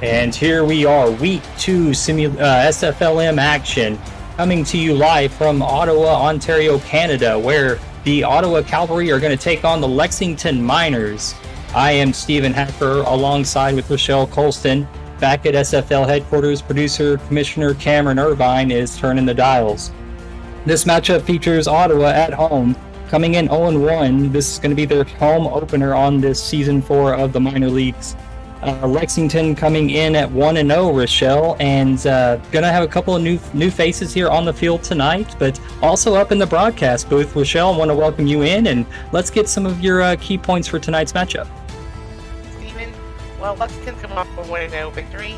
And here we are, week 2 SFLm action, coming to you live from Ottawa, Ontario, Canada, where the Ottawa Cavalry are going to take on the Lexington Miners. I am Stephen Hacker, alongside with Rochelle Colston. Back at SFL headquarters, producer Commissioner Cameron Irvine is turning the dials. This matchup features Ottawa at home, coming in 0-1. This is going to be their home opener on this Season 4 of the minor leagues. Lexington coming in at 1-0, Rochelle, and gonna have a couple of new faces here on the field tonight, but also up in the broadcast booth. Rochelle, I want to welcome you in, and let's get some of your key points for tonight's matchup. Stephen, well, Lexington's coming off a 1-0 victory.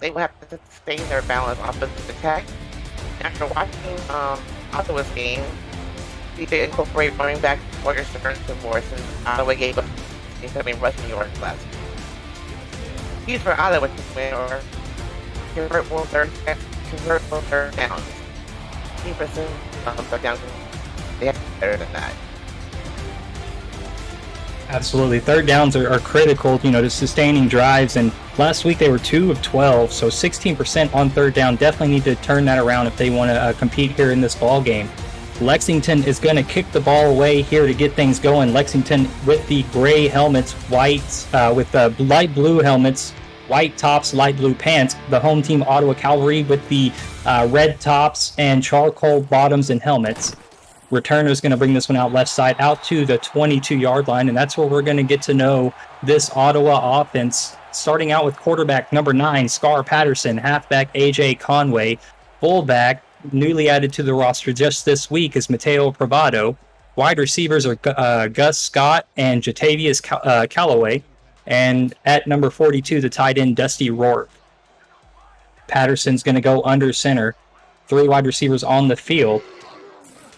They will have to sustain their balance offensive attack. After watching Ottawa's game, we did incorporate running back Warriors to more since Ottawa gave us 7 rushing yards last week. Keys for Ottawa to win or convert more third downs. 10% third downs. They have to be better than that. Absolutely. Third downs are critical, to sustaining drives. And last week they were 2 of 12, so 16% on third down. Definitely need to turn that around if they want to compete here in this ball game. Lexington is going to kick the ball away here to get things going. Lexington with the gray helmets, white, with the light blue helmets, white tops, light blue pants. The home team Ottawa Cavalry with the red tops and charcoal bottoms and helmets. Returner is going to bring this one out left side, out to the 22-yard line, and that's where we're going to get to know this Ottawa offense. Starting out with quarterback number 9, Scar Patterson, halfback AJ Conway, fullback, newly added to the roster just this week, is Mateo Pravado. Wide receivers are Gus Scott and Jatavius Callaway. And at number 42, the tight end Dusty Rourke. Patterson's going to go under center. 3 wide receivers on the field.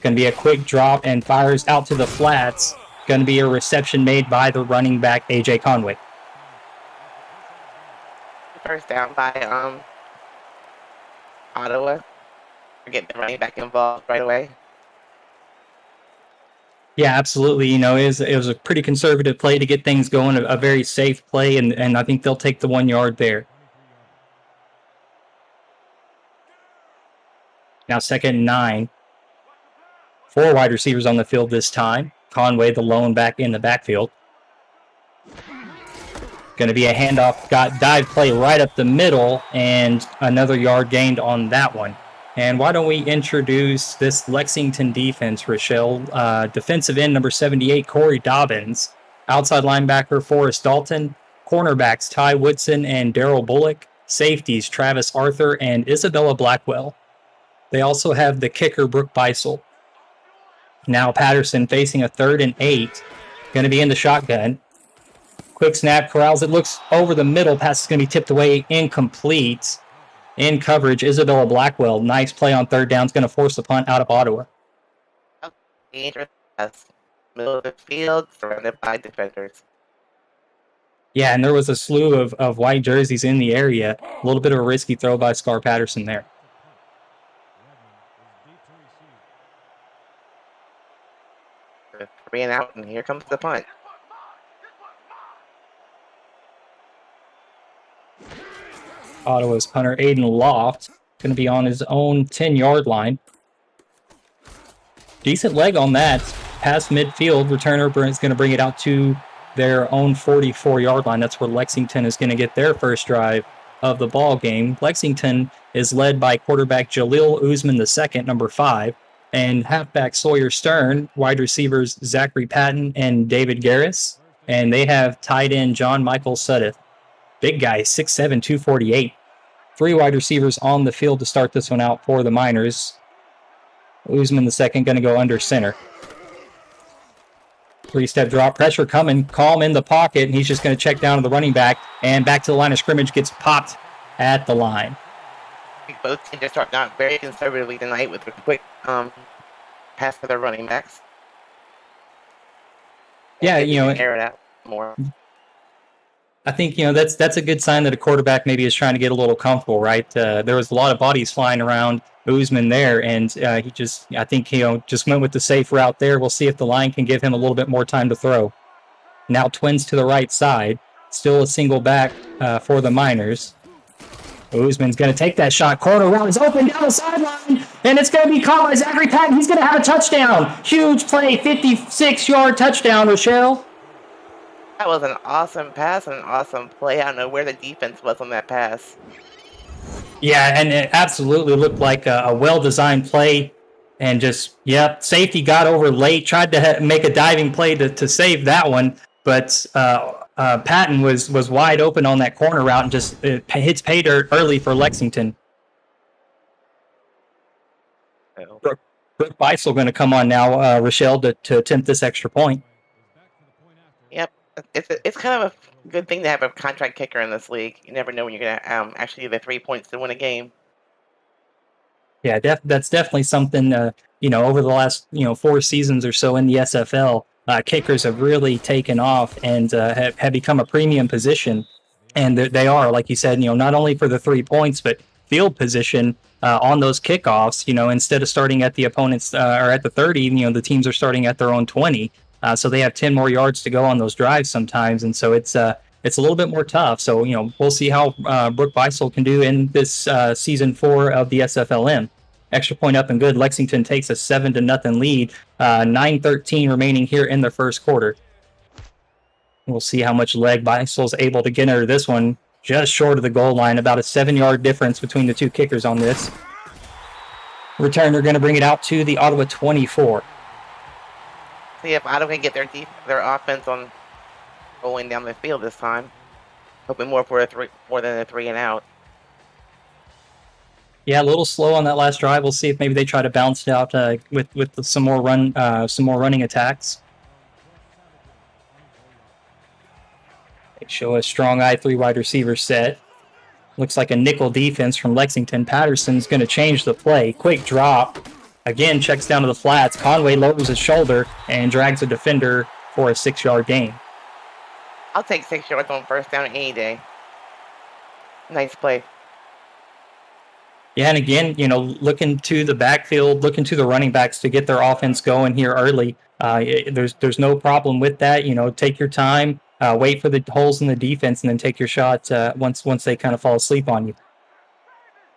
Going to be a quick drop and fires out to the flats. Going to be a reception made by the running back AJ Conway. First down by Ottawa. Get the running back involved right away. Yeah, absolutely. It was a pretty conservative play to get things going, a very safe play, and I think they'll take the 1 yard there. Now 2nd and 9. 4 wide receivers on the field this time. Conway, the lone back in the backfield. Going to be a handoff, dive play right up the middle, and another yard gained on that one. And why don't we introduce this Lexington defense, Rochelle? Defensive end number 78, Corey Dobbins. Outside linebacker, Forrest Dalton. Cornerbacks, Ty Woodson and Daryl Bullock. Safeties, Travis Arthur and Isabella Blackwell. They also have the kicker, Brooke Beisel. Now Patterson facing a 3rd and 8. Going to be in the shotgun. Quick snap, corrals. It looks over the middle. Pass is going to be tipped away, incomplete. In coverage, Isabella Blackwell. Nice play on 3rd down. Is going to force the punt out of Ottawa. Dangerous pass. Middle of the field, surrounded by defenders. Yeah, and there was a slew of white jerseys in the area. A little bit of a risky throw by Scar Patterson there. The 3 and out, and here comes the punt. Ottawa's punter, Aiden Loft, going to be on his own 10-yard line. Decent leg on that. Past midfield, returner is going to bring it out to their own 44-yard line. That's where Lexington is going to get their first drive of the ball game. Lexington is led by quarterback Jaleel Usman II, number 5, and halfback Sawyer Stern, wide receivers Zachary Patton and David Garris, and they have tight end John Michael Suddeth. Big guy, 6'7", 248. 3 wide receivers on the field to start this one out for the Miners. Usman II going to go under center. 3-step drop, pressure coming, calm in the pocket, and he's just going to check down to the running back, and back to the line of scrimmage, gets popped at the line. I think both teams are starting out very conservatively tonight with a quick pass for their running backs. Yeah, air it out more. I think, that's a good sign that a quarterback maybe is trying to get a little comfortable, right? There was a lot of bodies flying around Usman there, and he just went with the safe route there. We'll see if the line can give him a little bit more time to throw. Now twins to the right side. Still a single back for the Miners. Usman's going to take that shot. Corner route is open down the sideline, and it's going to be caught by Zachary Patton. He's going to have a touchdown. Huge play, 56-yard touchdown, Rochelle. That was an awesome pass and an awesome play. I don't know where the defense was on that pass. Yeah, and it absolutely looked like a well-designed play. And just, safety got over late, tried to make a diving play to save that one. But Patton was wide open on that corner route and just hits pay dirt early for Lexington. Brooke Beisel going to come on now, Rochelle, to attempt this extra point. Yep, it's kind of a good thing to have a contract kicker in this league. You never know when you're going to actually get the 3 points to win a game. Yeah, that's definitely something, over the last, 4 seasons or so in the SFL, kickers have really taken off and have become a premium position. And they are, like you said, not only for the 3 points, but field position on those kickoffs. Instead of starting at the opponent's or at the 30, the teams are starting at their own 20. So they have 10 more yards to go on those drives sometimes. And so it's a little bit more tough. So, we'll see how Brooke Beisel can do in this season 4 of the SFLm. Extra point up and good. Lexington takes a 7-0 lead. 9:13 remaining here in the first quarter. We'll see how much leg Beisel's able to get under this one. Just short of the goal line. About a 7-yard difference between the two kickers on this. Returner going to bring it out to the Ottawa 24. See if Ottawa can get their offense on rolling down the field this time. Hoping more than a 3 and out. Yeah, a little slow on that last drive. We'll see if maybe they try to bounce it out with some more running attacks. They show a strong I-3 wide receiver set. Looks like a nickel defense from Lexington. Patterson's going to change the play. Quick drop. Again, checks down to the flats. Conway lowers his shoulder and drags a defender for a 6-yard gain. I'll take 6 yards on first down any day. Nice play. Yeah, and again, looking to the backfield, looking to the running backs to get their offense going here early. There's no problem with that. Take your time, wait for the holes in the defense, and then take your shot once they kind of fall asleep on you.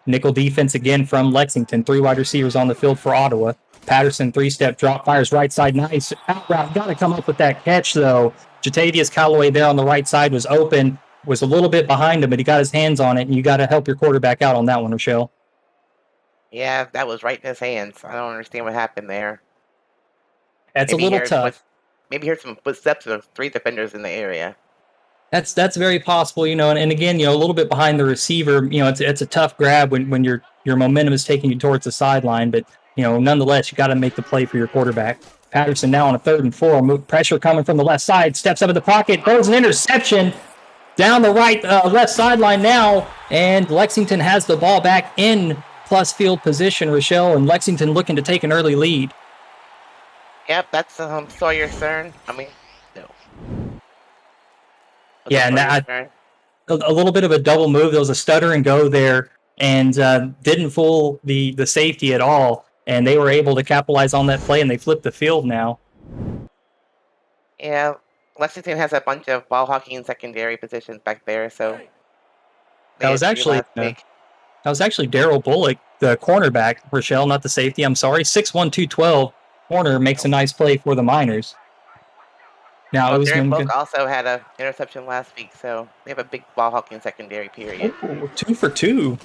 Nickel defense again from Lexington. 3 wide receivers on the field for Ottawa. Patterson, 3-step drop, fires right side. Nice out route. Got to come up with that catch, though. Jatavius Callaway there on the right side was open, was a little bit behind him, but he got his hands on it, and you got to help your quarterback out on that one, Rochelle. Yeah, that was right in his hands. I don't understand what happened there. That's maybe a little tough. Maybe here's some footsteps of 3 defenders in the area. That's very possible, and again, a little bit behind the receiver. It's a tough grab when your momentum is taking you towards the sideline, but nonetheless, you got to make the play for your quarterback. Patterson now on a 3rd and 4. Pressure coming from the left side. Steps up in the pocket. Throws an interception down the right left sideline now, and Lexington has the ball back in plus field position, Rochelle, and Lexington looking to take an early lead. Yep, that's Sawyer Stern. No. Yeah, and a little bit of a double move. There was a stutter and go there, and didn't fool the safety at all, and they were able to capitalize on that play, and they flipped the field now. Yeah, Lexington has a bunch of ball hockey and secondary positions back there, so... That was actually Daryl Bullock, the cornerback, Rochelle, not the safety, I'm sorry. 6'1", 212, corner makes a nice play for the Miners. Now, Darren Bullock also had an interception last week, so they have a big ball hawking secondary period. 2 for 2.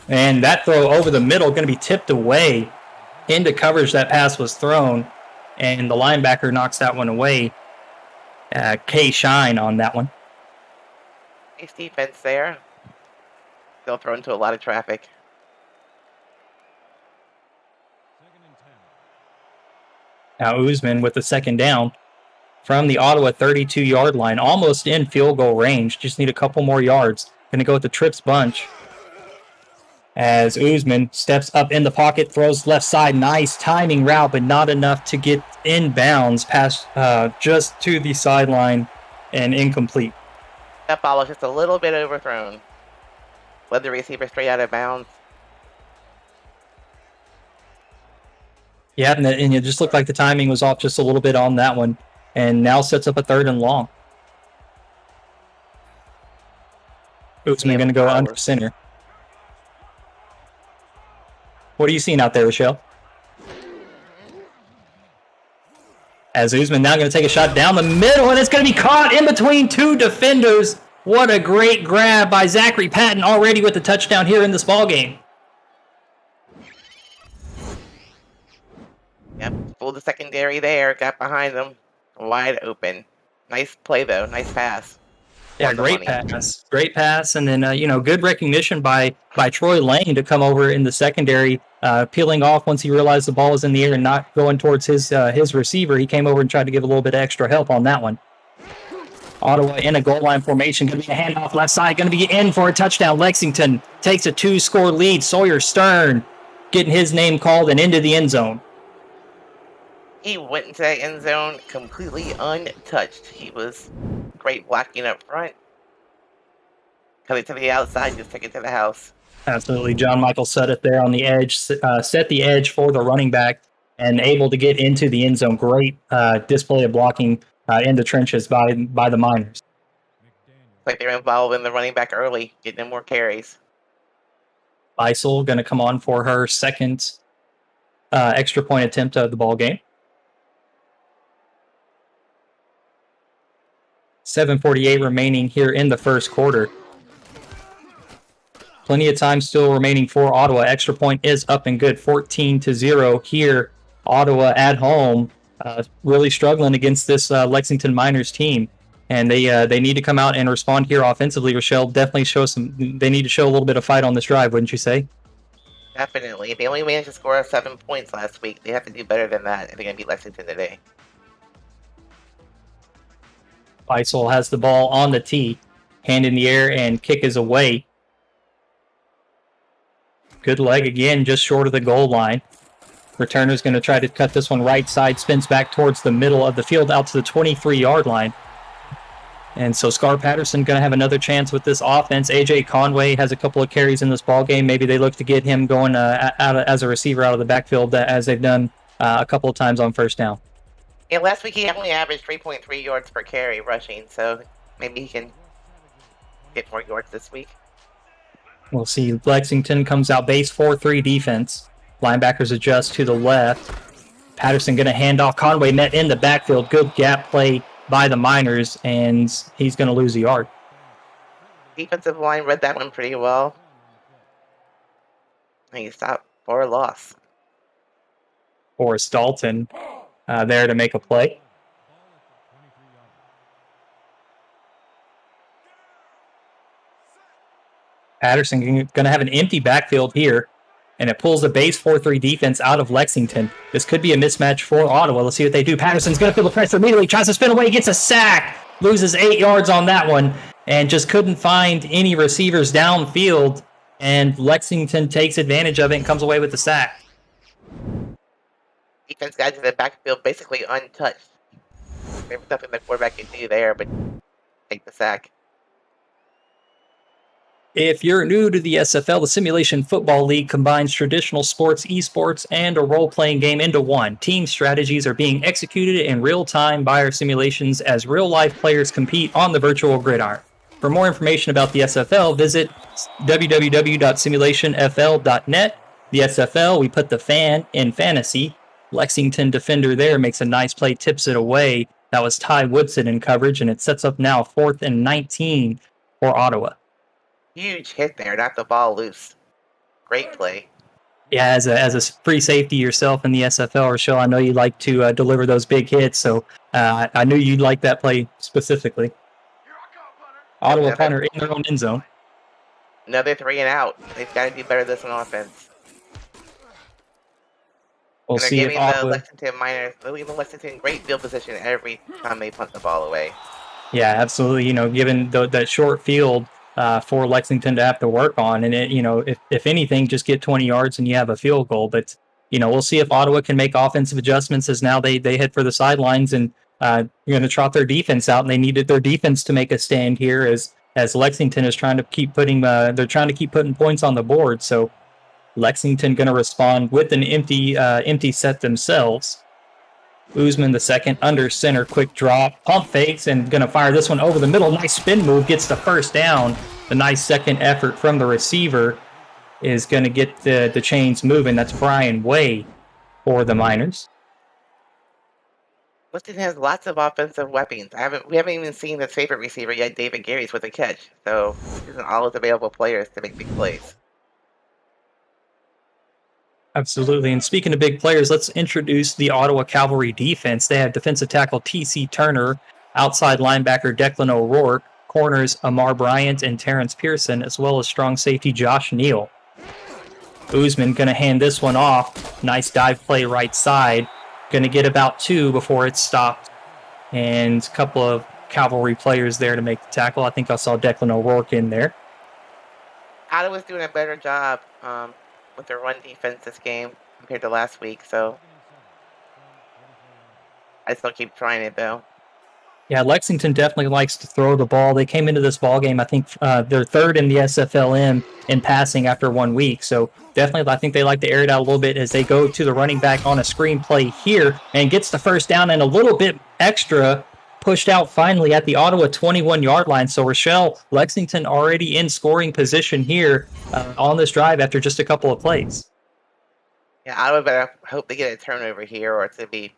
And that throw over the middle going to be tipped away into coverage. That pass was thrown, and the linebacker knocks that one away. K. Shine on that one. Nice defense there. Still thrown into a lot of traffic. Now Usman with the 2nd down from the Ottawa 32-yard line, almost in field goal range. Just need a couple more yards. Going to go with the trips bunch. As Usman steps up in the pocket, throws left side. Nice timing route, but not enough to get inbounds past just to the sideline and incomplete. That ball was just a little bit overthrown. Led the receiver straight out of bounds. Yeah, and it just looked like the timing was off just a little bit on that one. And now sets up a 3rd and long. Usman going to go under center. What are you seeing out there, Rochelle? As Usman now going to take a shot down the middle, and it's going to be caught in between two defenders. What a great grab by Zachary Patton, already with the touchdown here in this ballgame. Yep, pulled the secondary there, got behind them, wide open. Nice play, though. Nice pass. Yeah, great pass. Great pass, and then, good recognition by Troy Lane to come over in the secondary, peeling off once he realized the ball was in the air and not going towards his receiver. He came over and tried to give a little bit of extra help on that one. Ottawa in a goal line formation. Going to be a handoff left side. Going to be in for a touchdown. Lexington takes a 2-score lead. Sawyer Stern getting his name called and into the end zone. He went into that end zone completely untouched. He was great blocking up front. Coming to the outside, just take it to the house. Absolutely. John Michael Sudduth there on the edge, set the edge for the running back and able to get into the end zone. Great display of blocking in the trenches by the Miners. Like they're involved in the running back early, getting them more carries. Beisel going to come on for her second extra point attempt of the ball game. 7:48 remaining here in the first quarter. Plenty of time still remaining for Ottawa. Extra point is up and good. 14-0 here. Ottawa at home, really struggling against this Lexington Miners team, and they need to come out and respond here offensively. Rochelle, definitely they need to show a little bit of fight on this drive, wouldn't you say? Definitely. They only managed to score 7 points last week. They have to do better than that if they're going to beat Lexington today. Beisel has the ball on the tee, hand in the air, and kick is away. Good leg again, just short of the goal line. Returner's going to try to cut this one right side, spins back towards the middle of the field out to the 23-yard line. And so Scar Patterson going to have another chance with this offense. AJ Conway has a couple of carries in this ball game. Maybe they look to get him going as a receiver out of the backfield, as they've done a couple of times on first down. Yeah, last week he only averaged 3.3 yards per carry rushing, so maybe he can get more yards this week. We'll see. Lexington comes out base 4-3 defense. Linebackers adjust to the left. Patterson going to hand off. Conway met in the backfield. Good gap play by the Miners, and he's going to lose a yard. Defensive line read that one pretty well. And he stopped for a loss. Forrest Dalton there to make a play. Patterson going to have an empty backfield here, and it pulls the base 4-3 defense out of Lexington. This could be a mismatch for Ottawa. Let's see what they do. Patterson's going to feel the pressure immediately, tries to spin away, gets a sack, loses 8 yards on that one, and just couldn't find any receivers downfield, and Lexington takes advantage of it and comes away with the sack. Defense got to the backfield basically untouched. There was nothing the quarterback could do there, but take the sack. If you're new to the SFL, the Simulation Football League combines traditional sports, esports, and a role-playing game into one. Team strategies are being executed in real time by our simulations as real-life players compete on the virtual gridiron. For more information about the SFL, visit www.simulationfl.net. The SFL, we put the fan in fantasy. Lexington defender there makes a nice play, tips it away. That was Ty Woodson in coverage, and it sets up now 4th and 19 for Ottawa. Huge hit there, knocked the ball loose. Great play. Yeah, as a free safety yourself in the SFL, Rochelle, I know you like to deliver those big hits, so I knew you'd like that play specifically. Ottawa punter in their own end zone. Another 3 and out. They've got to do better this on offense. We'll see if Ottawa... Lexington Miners, they're leaving Lexington in great field position every time they punt the ball away. Yeah, absolutely. Given that short field for Lexington to have to work on, and if anything, just get 20 yards and you have a field goal. But we'll see if Ottawa can make offensive adjustments as now they head for the sidelines, and you're going to trot their defense out, and they needed their defense to make a stand here as Lexington is trying to keep putting points on the board. So Lexington going to respond with an empty set themselves. Usman the second, under center, quick drop, pump fakes, and going to fire this one over the middle. Nice spin move, gets the first down. the nice second effort from the receiver is going to get the chains moving. That's Brian Way for the Miners. Lexington has lots of offensive weapons. We haven't even seen his favorite receiver yet, David Gary's with a catch. So he's an all his available players to make big plays. Absolutely. And speaking of big players, let's introduce the Ottawa Cavalry defense. They have defensive tackle T.C. Turner, outside linebacker Declan O'Rourke, corners Amar Bryant and Terrence Pearson, as well as strong safety Josh Neal. Usman going to hand this one off. Nice dive play right side. Going to get about 2 before it's stopped. And a couple of Cavalry players there to make the tackle. I think I saw Declan O'Rourke in there. Ottawa's doing a better job with their run defense this game compared to last week, so I still keep trying it though. Yeah, Lexington definitely likes to throw the ball. They came into this ball game, I think they're third in the SFLm in passing after 1 week. So definitely, I think they like to air it out a little bit as they go to the running back on a screen play here and gets the first down and a little bit extra pushed out finally at the Ottawa 21-yard line. So Rochelle, Lexington already in scoring position here on this drive after just a couple of plays. Yeah, Ottawa better hope they get a turnover here or it's going to be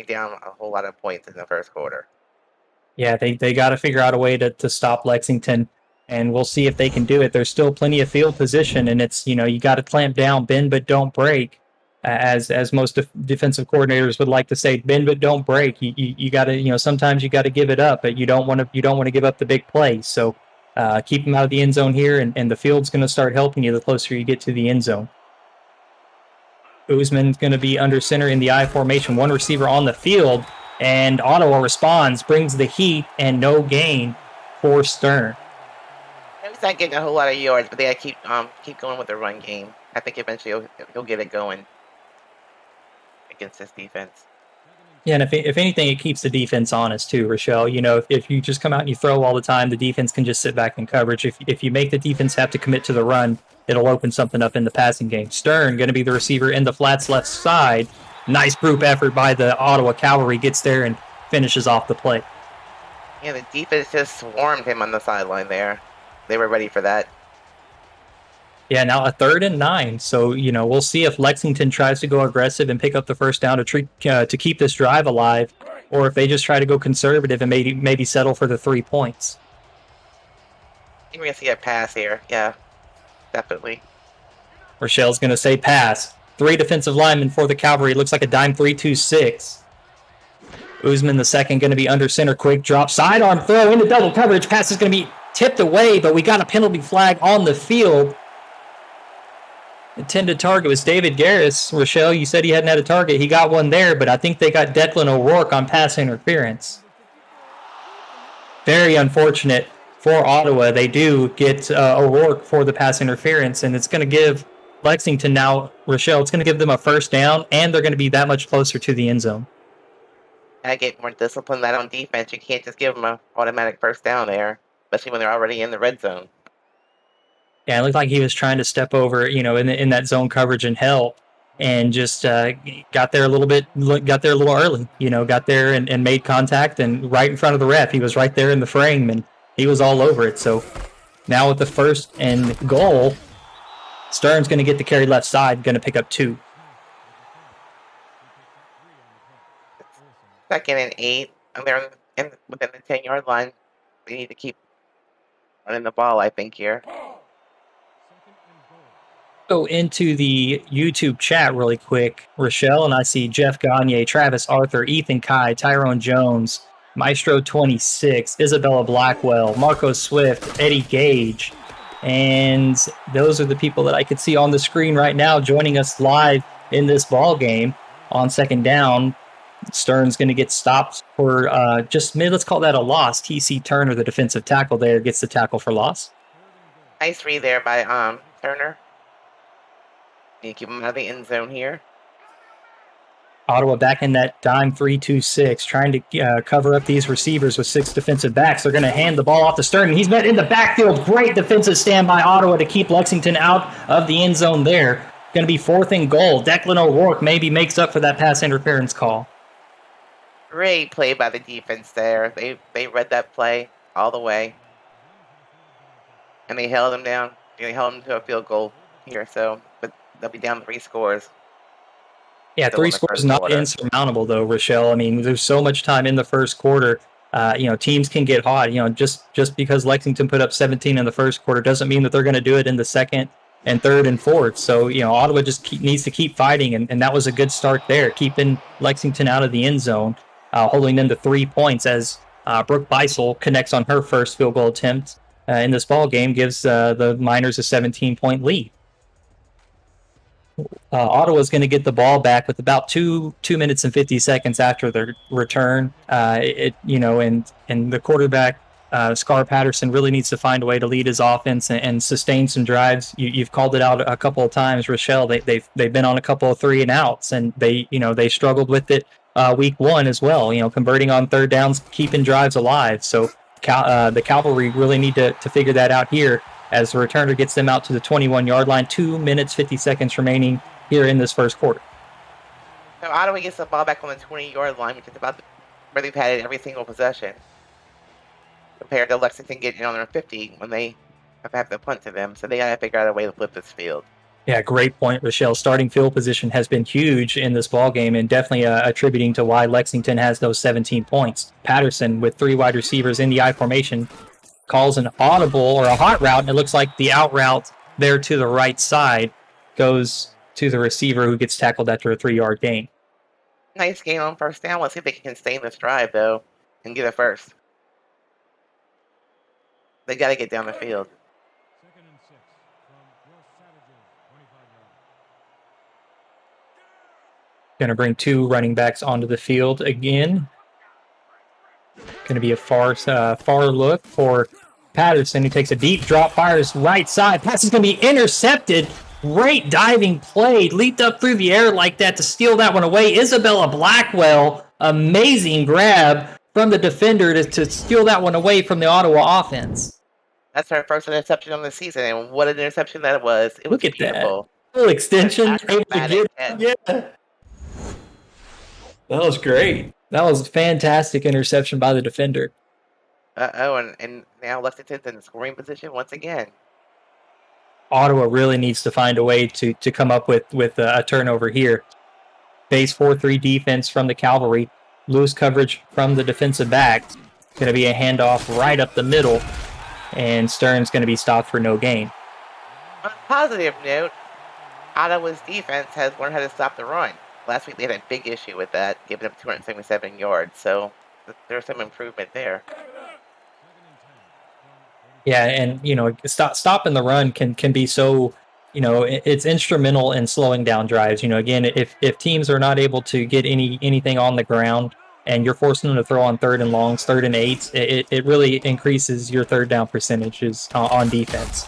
down a whole lot of points in the first quarter. Yeah, they got to figure out a way to stop Lexington, and we'll see if they can do it. There's still plenty of field position, and it's, you got to clamp down, bend but don't break. As most defensive coordinators would like to say, bend but don't break. You got to, sometimes you got to give it up, but you don't want to give up the big plays. So keep them out of the end zone here, and the field's going to start helping you the closer you get to the end zone. Usman's going to be under center in the I formation, one receiver on the field, and Ottawa responds, brings the heat, and no gain for Stern. He's not getting a whole lot of yards, but they keep going with the run game. I think eventually he'll get it going against this defense. Yeah, and if anything, it keeps the defense honest too, Rochelle. If you just come out and you throw all the time, the defense can just sit back in coverage. If you make the defense have to commit to the run, it'll open something up in the passing game. Stern going to be the receiver in the flats left side. Nice group effort by the Ottawa Cavalry, gets there and finishes off the play. Yeah, the defense just swarmed him on the sideline there. They were ready for that. Yeah, now a 3rd and 9. So, we'll see if Lexington tries to go aggressive and pick up the first down to keep this drive alive, or if they just try to go conservative and maybe settle for the 3 points. I think we're going to see a pass here. Yeah, definitely. Rochelle's going to say pass. 3 defensive linemen for the Cavalry. It looks like a dime 3-2-6. Usman the second going to be under center. Quick drop. Sidearm throw into double coverage. Pass is going to be tipped away, but we got a penalty flag on the field. Intended target was David Garris. Rochelle, you said he hadn't had a target. He got one there, but I think they got Declan O'Rourke on pass interference. Very unfortunate for Ottawa. They do get O'Rourke for the pass interference, and it's going to give Lexington now, Rochelle, it's going to give them a first down, and they're going to be that much closer to the end zone. I get more discipline that on defense. You can't just give them an automatic first down there, especially when they're already in the red zone. Yeah, it looked like he was trying to step over, in that zone coverage and help, and just got there a little early. Got there and made contact, and right in front of the ref, he was right there in the frame, and he was all over it. So now with the 1st and goal, Stern's going to get the carry left side, going to pick up 2. 2nd and 8, and they're within the 10-yard line. They need to keep running the ball, I think, here. Go into the YouTube chat really quick, Rochelle, and I see Jeff Gagne, Travis Arthur, Ethan Kai, Tyrone Jones, Maestro 26, Isabella Blackwell, Marco Swift, Eddie Gage, and those are the people that I could see on the screen right now joining us live in this ball game. On 2nd down, Stern's going to get stopped for let's call that a loss. T.C. Turner, the defensive tackle there, gets the tackle for loss. Nice read there by Turner. You keep him out of the end zone here. Ottawa back in that dime 3-2-6, trying to cover up these receivers with 6 defensive backs. They're going to hand the ball off to Stern, and he's met in the backfield. Great defensive stand by Ottawa to keep Lexington out of the end zone there. Going to be 4th and goal. Declan O'Rourke maybe makes up for that pass interference call. Great play by the defense there. They read that play all the way. and they held them down. They held them to a field goal here, so but they'll be down 3 scores. Yeah, Still 3 in the scores first is not quarter. insurmountable, though, Rochelle. I mean, there's so much time in the first quarter. Teams can get hot. Just because Lexington put up 17 in the first quarter doesn't mean that they're going to do it in the second and third and fourth. So, Ottawa just needs to keep fighting, and that was a good start there, keeping Lexington out of the end zone, holding them to 3 points as Brooke Beisel connects on her first field goal attempt in this ball game, gives the Miners a 17-point lead. Ottawa's going to get the ball back with about 2 minutes and 50 seconds after the return. And the quarterback, Scar Patterson, really needs to find a way to lead his offense and sustain some drives. You've called it out a couple of times, Rochelle. They've been on a couple of 3 and outs, and they struggled with it week 1 as well. Converting on third downs, keeping drives alive. So the Cavalry really need to figure that out here, as the returner gets them out to the 21-yard line. 2 minutes, 50 seconds remaining here in this first quarter. So Ottawa gets the ball back on the 20-yard line, which is about where they've had it every single possession, compared to Lexington getting on their 50 when they have to punt to them. So they got to figure out a way to flip this field. Yeah, great point, Rochelle. Starting field position has been huge in this ballgame, and definitely attributing to why Lexington has those 17 points. Patterson, with 3 wide receivers in the I formation, calls an audible or a hot route, and it looks like the out route there to the right side goes to the receiver, who gets tackled after a 3-yard gain. Nice gain on first down. Let's see if they can sustain this drive, though, and get it first. They got to get down the field. Going to bring 2 running backs onto the field again. Going to be a far look for Patterson, who takes a deep drop, fires right side. Pass is going to be intercepted. Great diving play. Leaped up through the air like that to steal that one away. Isabella Blackwell, amazing grab from the defender to steal that one away from the Ottawa offense. That's her first interception on the season, and what an interception that was. It was Look at beautiful. that. Full extension. Yeah. That was great. That was a fantastic interception by the defender. And now Lexington's in scoring position once again. Ottawa really needs to find a way to come up with a turnover here. Base 4-3 defense from the Cavalry. Loose coverage from the defensive backs. Going to be a handoff right up the middle, and Stern's going to be stopped for no gain. On a positive note, Ottawa's defense has learned how to stop the run. Last week they had a big issue with that, giving up 277 yards, so there's some improvement there. Yeah, and stopping the run can be so, it's instrumental in slowing down drives. Again, if teams are not able to get anything on the ground, and you're forcing them to throw on 3rd and longs, 3rd and 8s, it really increases your third down percentages on defense.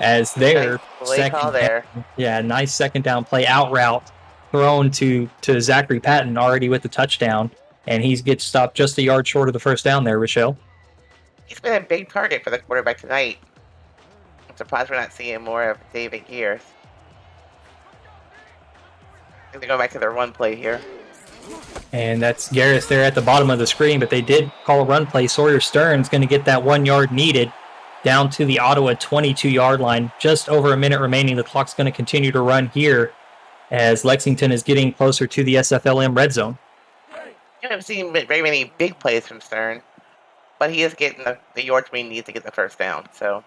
As their nice second down play, out route thrown to Zachary Patton, already with the touchdown, and he gets stopped just a yard short of the first down there, Rochelle. He's been a big target for the quarterback tonight. I'm surprised we're not seeing more of David Gears. They're going back to their run play here. And that's Garris there at the bottom of the screen, but they did call a run play. Sawyer Stern's going to get that 1 yard needed down to the Ottawa 22-yard line. Just over a minute remaining. The clock's going to continue to run here as Lexington is getting closer to the SFLm red zone. You haven't seen very many big plays from Stern, but he is getting the yards we need to get the first down. So,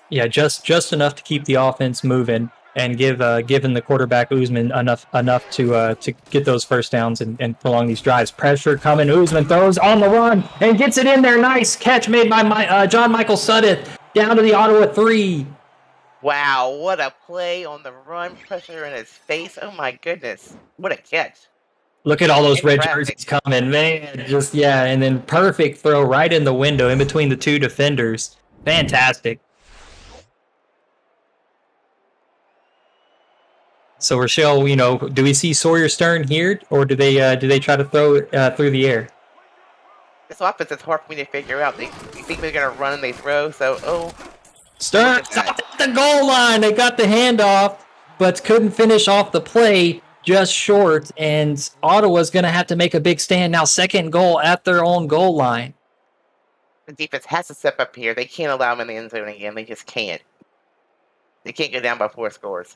yeah, just enough to keep the offense moving and giving the quarterback Usman enough to get those first downs and prolong these drives. Pressure coming. Usman throws on the run and gets it in there. Nice catch made by John Michael Sudeth down to the Ottawa 3. Wow, what a play on the run. Pressure in his face. Oh, my goodness. What a catch. Look at all those red jerseys coming, man. And then perfect throw right in the window in between the 2 defenders. Fantastic. So, Rochelle, do we see Sawyer Stern here, or do they try to throw it through the air? This offense is hard for me to figure out. They think they're going to run and they throw, Stern stopped at the goal line. They got the handoff, but couldn't finish off the play, just short, and Ottawa's going to have to make a big stand now. 2nd goal at their own goal line. The defense has to step up here. They can't allow him in the end zone again. They just can't. They can't go down by 4 scores.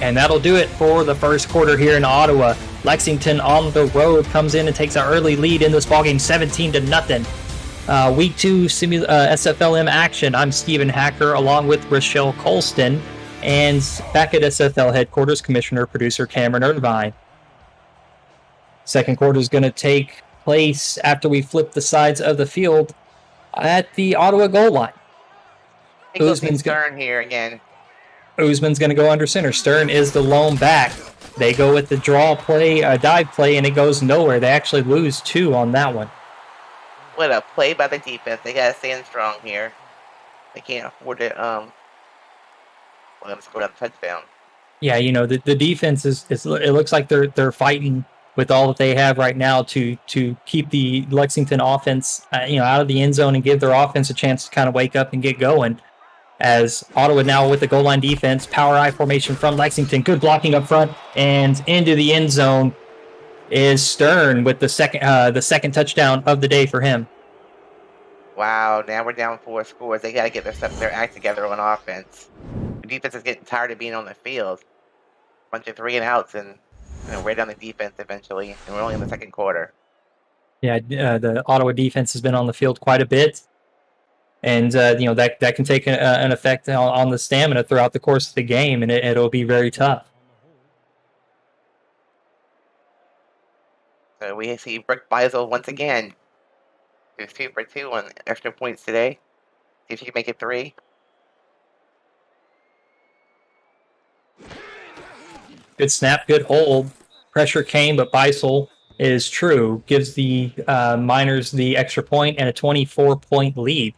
And that'll do it for the first quarter here in Ottawa. Lexington on the road comes in and takes an early lead in this ballgame, 17-0. Week 2 SFLm action. I'm Stephen Hacker along with Rochelle Colston. And back at SFL headquarters, Commissioner Producer Cameron Irvine. Second quarter is going to take place after we flip the sides of the field at the Ottawa goal line. Usman's Stern here again. Usman's going to go under center. Stern is the lone back. They go with the draw play, dive play, and it goes nowhere. They actually lose 2 on that one. What a play by the defense. They got to stand strong here. They can't afford to let them score a touchdown. Yeah, you know, the defense is it looks like they're fighting with all that they have right now to keep the Lexington offense out of the end zone and give their offense a chance to kind of wake up and get going. As Ottawa now with the goal line defense, power I formation from Lexington, good blocking up front, and into the end zone is Stern with the second touchdown of the day for him. Wow, now we're down 4 scores. They got to get their act together on offense. The defense is getting tired of being on the field. Bunch of 3 and outs and wear down the defense eventually, and we're only in the second quarter. Yeah, the Ottawa defense has been on the field quite a bit. And, that can take an effect on the stamina throughout the course of the game, and it'll be very tough. So we see Brooke Beisel once again. He's 2 for 2 on extra points today. See if she can make it 3. Good snap, good hold. Pressure came, but Beisel is true. Gives the Miners the extra point and a 24-point lead.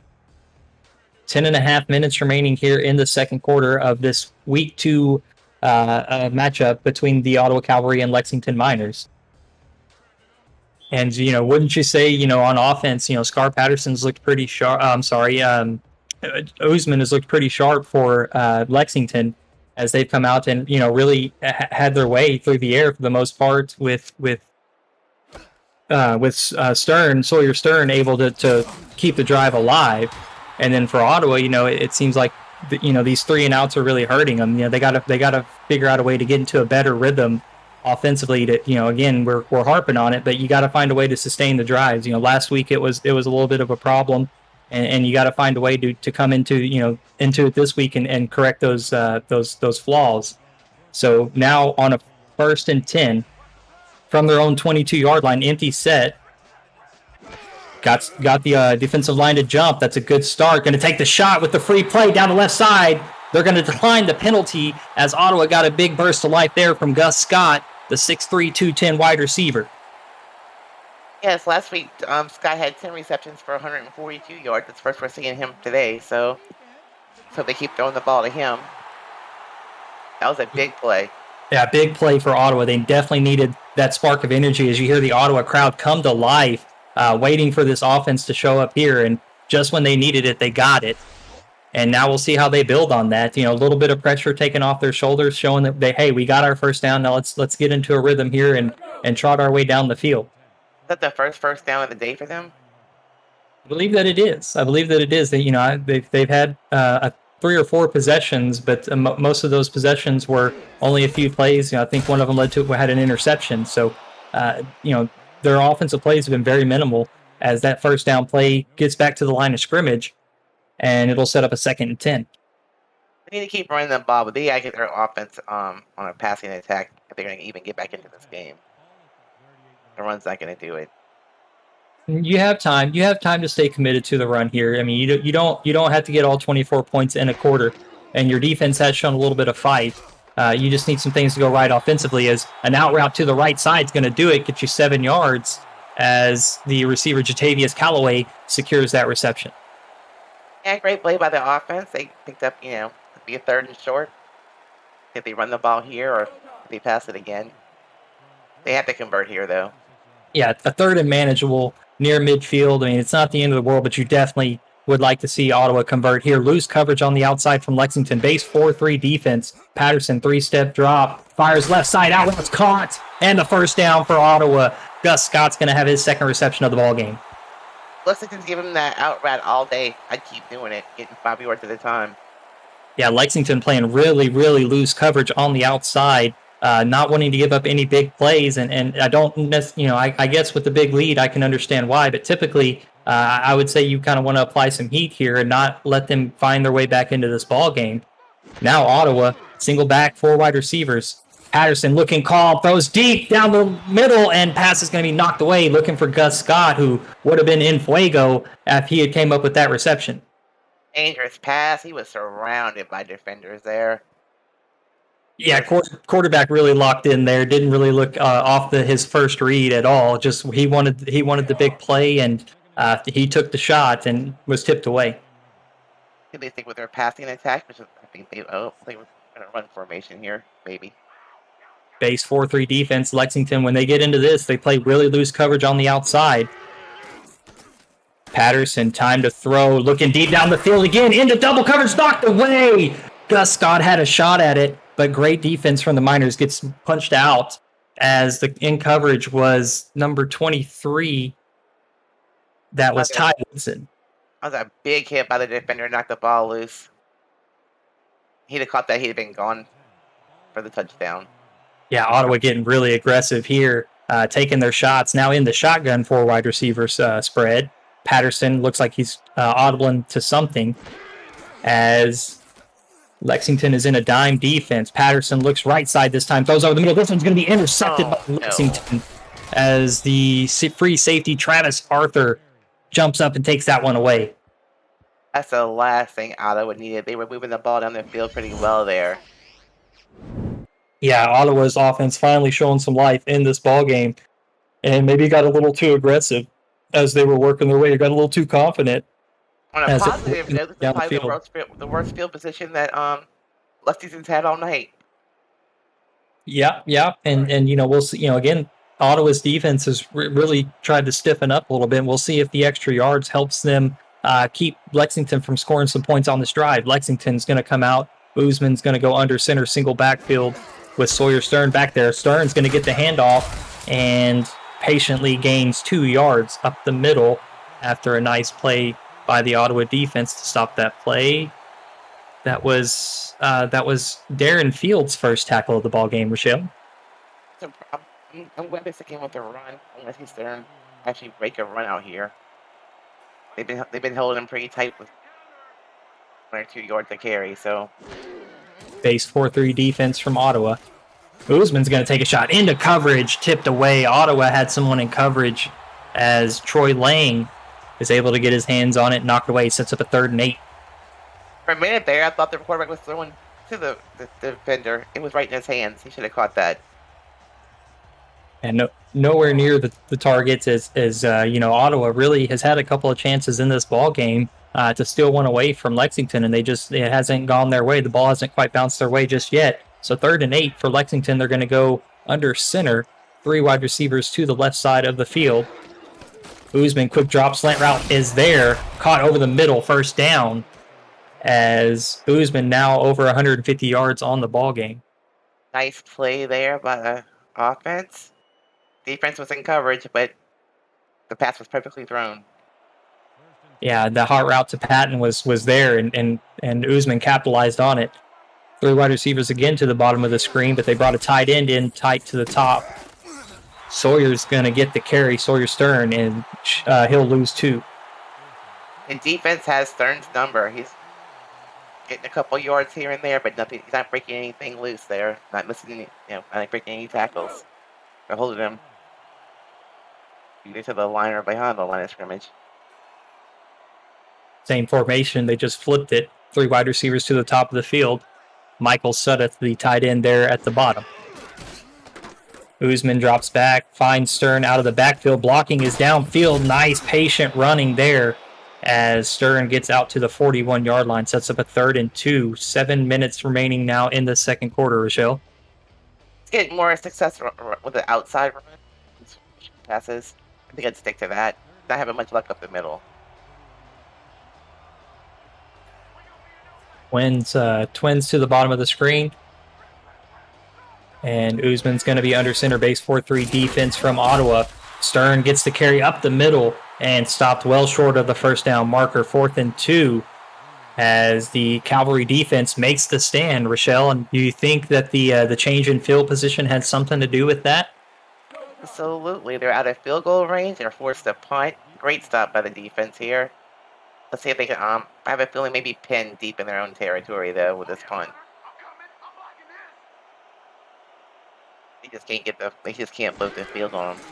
10.5 minutes remaining here in the second quarter of this Week 2 matchup between the Ottawa Cavalry and Lexington Miners. And, wouldn't you say, on offense, Scar Patterson's looked pretty sharp. Usman has looked pretty sharp for Lexington as they've come out and, really had their way through the air for the most part with Sawyer Stern able to keep the drive alive. And then for Ottawa, it seems like these 3 and outs are really hurting them. They gotta figure out a way to get into a better rhythm offensively. To again, we're harping on it, but you got to find a way to sustain the drives. Last week it was a little bit of a problem, and you got to find a way to come into it this week and correct those flaws. So now on a 1st and 10 from their own 22-yard line, empty set. Got the defensive line to jump. That's a good start. Going to take the shot with the free play down the left side. They're going to decline the penalty as Ottawa got a big burst of life there from Gus Scott, the 6'3", 210 wide receiver. Yes, last week Scott had 10 receptions for 142 yards. It's first we're seeing him today, so they keep throwing the ball to him. That was a big play. Yeah, big play for Ottawa. They definitely needed that spark of energy as you hear the Ottawa crowd come to life. Waiting for this offense to show up here, and just when they needed it, they got it. And now we'll see how they build on that. A little bit of pressure taken off their shoulders, showing that we got our first down. Now let's get into a rhythm here and trot our way down the field. Is that the first down of the day for them? I believe that it is. They've had 3 or 4 possessions, but most of those possessions were only a few plays. I think one of them had an interception. So, their offensive plays have been very minimal as that first down play gets back to the line of scrimmage, and it'll set up a 2nd and 10. They need to keep running the ball, but they got to get their offense on a passing attack if they're going to even get back into this game. The run's not going to do it. You have time. You have time to stay committed to the run here. I mean, you don't have to get all 24 points in a quarter, and your defense has shown a little bit of fight. You just need some things to go right offensively, as an out route to the right side is going to do it, get you 7 yards as the receiver Jatavius Callaway secures that reception. Yeah, great play by the offense. They picked up, it'd be a 3rd and short. If they run the ball here or if they pass it again. They have to convert here, though. Yeah, a 3rd and manageable near midfield. I mean, it's not the end of the world, but you definitely would like to see Ottawa convert here. Loose coverage on the outside from Lexington. Base 4-3 defense. Patterson, 3-step drop. Fires left side out. It's caught. And the first down for Ottawa. Gus Scott's going to have his 2nd reception of the ball game. Lexington's giving him that out rat all day. I'd keep doing it, getting 5 yards at a time. Yeah, Lexington playing really, really loose coverage on the outside, not wanting to give up any big plays. And I don't, I guess with the big lead, I can understand why. But typically, I would say you kind of want to apply some heat here and not let them find their way back into this ball game. Now Ottawa, single back, 4 wide receivers. Patterson looking calm, throws deep down the middle, and pass is going to be knocked away, looking for Gus Scott, who would have been in fuego if he had came up with that reception. Dangerous pass. He was surrounded by defenders there. Yeah, quarterback really locked in there. Didn't really look off his first read at all. Just he wanted the big play, and he took the shot and was tipped away. Did they think with their passing attack, which is, I think they were going to run formation here, maybe. Base 4-3 defense. Lexington, when they get into this, they play really loose coverage on the outside. Patterson, time to throw, looking deep down the field again, into double coverage, knocked away. Gus Scott had a shot at it, but great defense from the Miners, gets punched out as the in coverage was number 23. That was Ty Woodson. That was a big hit by the defender, knocked the ball loose. He'd have caught that, he'd have been gone for the touchdown. Yeah, Ottawa getting really aggressive here, taking their shots. Now in the shotgun 4 wide receivers spread. Patterson looks like he's audibling to something as Lexington is in a dime defense. Patterson looks right side this time, throws over the middle. This one's going to be intercepted by Lexington as the free safety Travis Arthur jumps up and takes that one away. That's the last thing Ottawa needed. They were moving the ball down the field pretty well there. Yeah, Ottawa's offense finally showing some life in this ball game, and maybe got a little too aggressive as they were working their way. They got a little too confident. On a positive note, this is probably the worst field position that Lexington's had all night. Yeah, and we'll see. Again, Ottawa's defense has really tried to stiffen up a little bit. We'll see if the extra yards helps them keep Lexington from scoring some points on this drive. Lexington's going to come out. Boozman's going to go under center, single backfield with Sawyer Stern back there. Stern's going to get the handoff and patiently gains 2 yards up the middle after a nice play by the Ottawa defense to stop that play. That was Darren Fields' first tackle of the ball game, Rochelle. So, I'm glad they're sticking with the run. Unless he's Stern actually break a run out here. They've been holding him pretty tight with 1 or 2 yards to carry. So base 4-3 defense from Ottawa. Boozman's going to take a shot into coverage, tipped away. Ottawa had someone in coverage as Troy Lang is able to get his hands on it, knocked away, sets up a 3rd and 8. For a minute there, I thought the quarterback was throwing to the defender. It was right in his hands. He should have caught that. And nowhere near the targets as Ottawa really has had a couple of chances in this ball game to steal one away from Lexington, and it hasn't gone their way. The ball hasn't quite bounced their way just yet. So 3rd and 8 for Lexington. They're going to go under center. 3 wide receivers to the left side of the field. Boozman, quick drop, slant route is there. Caught over the middle, 1st down. As Boozman now over 150 yards on the ball game. Nice play there by the offense. Defense was in coverage, but the pass was perfectly thrown. Yeah, the hot route to Patton was there, and Boozman capitalized on it. 3 wide receivers again to the bottom of the screen, but they brought a tight end in tight to the top. Sawyer's going to get the carry, Sawyer Stern, and he'll lose 2. And defense has Stern's number. He's getting a couple yards here and there, but nothing. He's not breaking anything loose there. Not missing, not breaking any tackles. They're holding him either to the line or behind the line of scrimmage. Same formation, they just flipped it. 3 wide receivers to the top of the field. Michael Suddeth, the tight end there at the bottom. Boozman drops back, finds Stern out of the backfield. Blocking is downfield. Nice patient running there as Stern gets out to the 41-yard line. Sets up a 3rd and 2. 7 minutes remaining now in the second quarter, Rochelle. Let's get more success with the outside run. Passes. I think I'd stick to that. Not having much luck up the middle. Twins to the bottom of the screen. And Boozman's going to be under center, base 4-3 defense from Ottawa. Stern gets the carry up the middle. and stopped well short of the first down marker. 4th and 2 as the Cavalry defense makes the stand. Rochelle, and do you think that the change in field position had something to do with that? Absolutely. They're out of field goal range. They're forced to punt. Great stop by the defense here. Let's see if they can, I have a feeling maybe pin deep in their own territory, though, with this punt. They just can't load the field on them.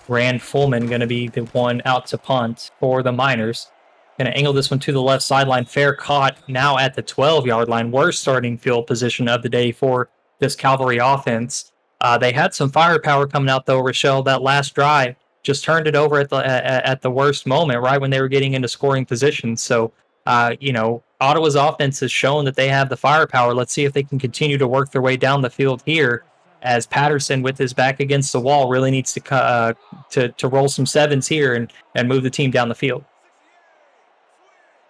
Rand Fullman going to be the one out to punt for the Miners. Going to angle this one to the left sideline. Fair caught now at the 12-yard line. Worst starting field position of the day for this Cavalry offense. They had some firepower coming out, though, Rochelle. That last drive just turned it over at the worst moment, right when they were getting into scoring position. So, Ottawa's offense has shown that they have the firepower. Let's see if they can continue to work their way down the field here, as Patterson, with his back against the wall, really needs to roll some sevens here and move the team down the field.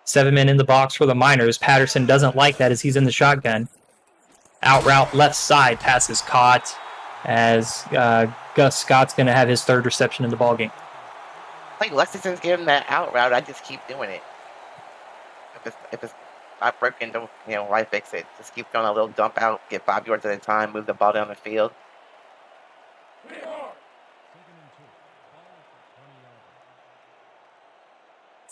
7 men in the box for the Miners. Patterson doesn't like that as he's in the shotgun. Out route left side. Pass is caught as Gus Scott's going to have his 3rd reception in the ballgame. Like Lexington's giving that out route, I just keep doing it. If it's not broken, don't why fix it? Just keep throwing a little dump out, get 5 yards at a time, move the ball down the field.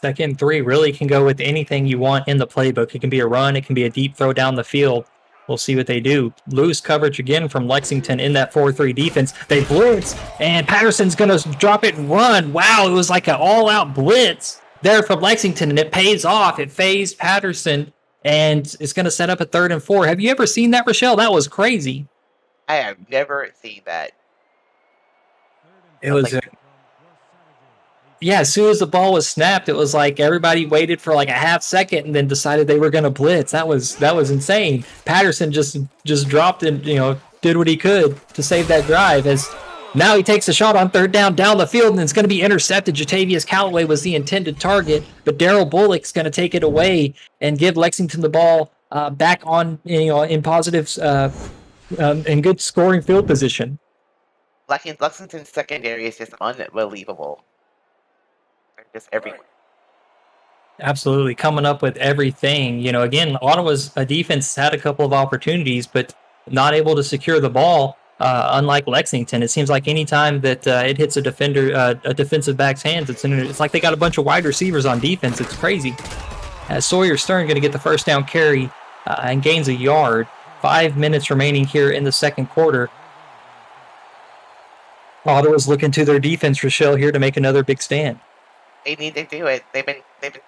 2nd and 3 really can go with anything you want in the playbook. It can be a run, it can be a deep throw down the field. We'll see what they do. Loose coverage again from Lexington in that 4-3 defense. They blitz, and Patterson's going to drop it and run. Wow, it was like an all-out blitz there from Lexington, and it pays off. It phased Patterson, and it's going to set up a 3rd and 4. Have you ever seen that, Rochelle? That was crazy. I have never seen that. It was... Yeah, as soon as the ball was snapped, it was like everybody waited for like a half second and then decided they were going to blitz. That was insane. Patterson just dropped and did what he could to save that drive. As now he takes a shot on 3rd down the field, and it's going to be intercepted. Jatavius Callaway was the intended target, but Daryl Bullock's going to take it away and give Lexington the ball back on in positive and good scoring field position. Lexington's secondary is just unbelievable. Just everywhere. Absolutely, coming up with everything. Again, Ottawa's defense had a couple of opportunities, but not able to secure the ball. Unlike Lexington, it seems like any time that it hits a defensive back's hands, it's like they got a bunch of wide receivers on defense. It's crazy. As Sawyer Stern going to get the 1st down carry and gains a yard. 5 minutes remaining here in the 2nd quarter. Ottawa's looking to their defense, Rochelle, here to make another big stand. They need to do it. They've been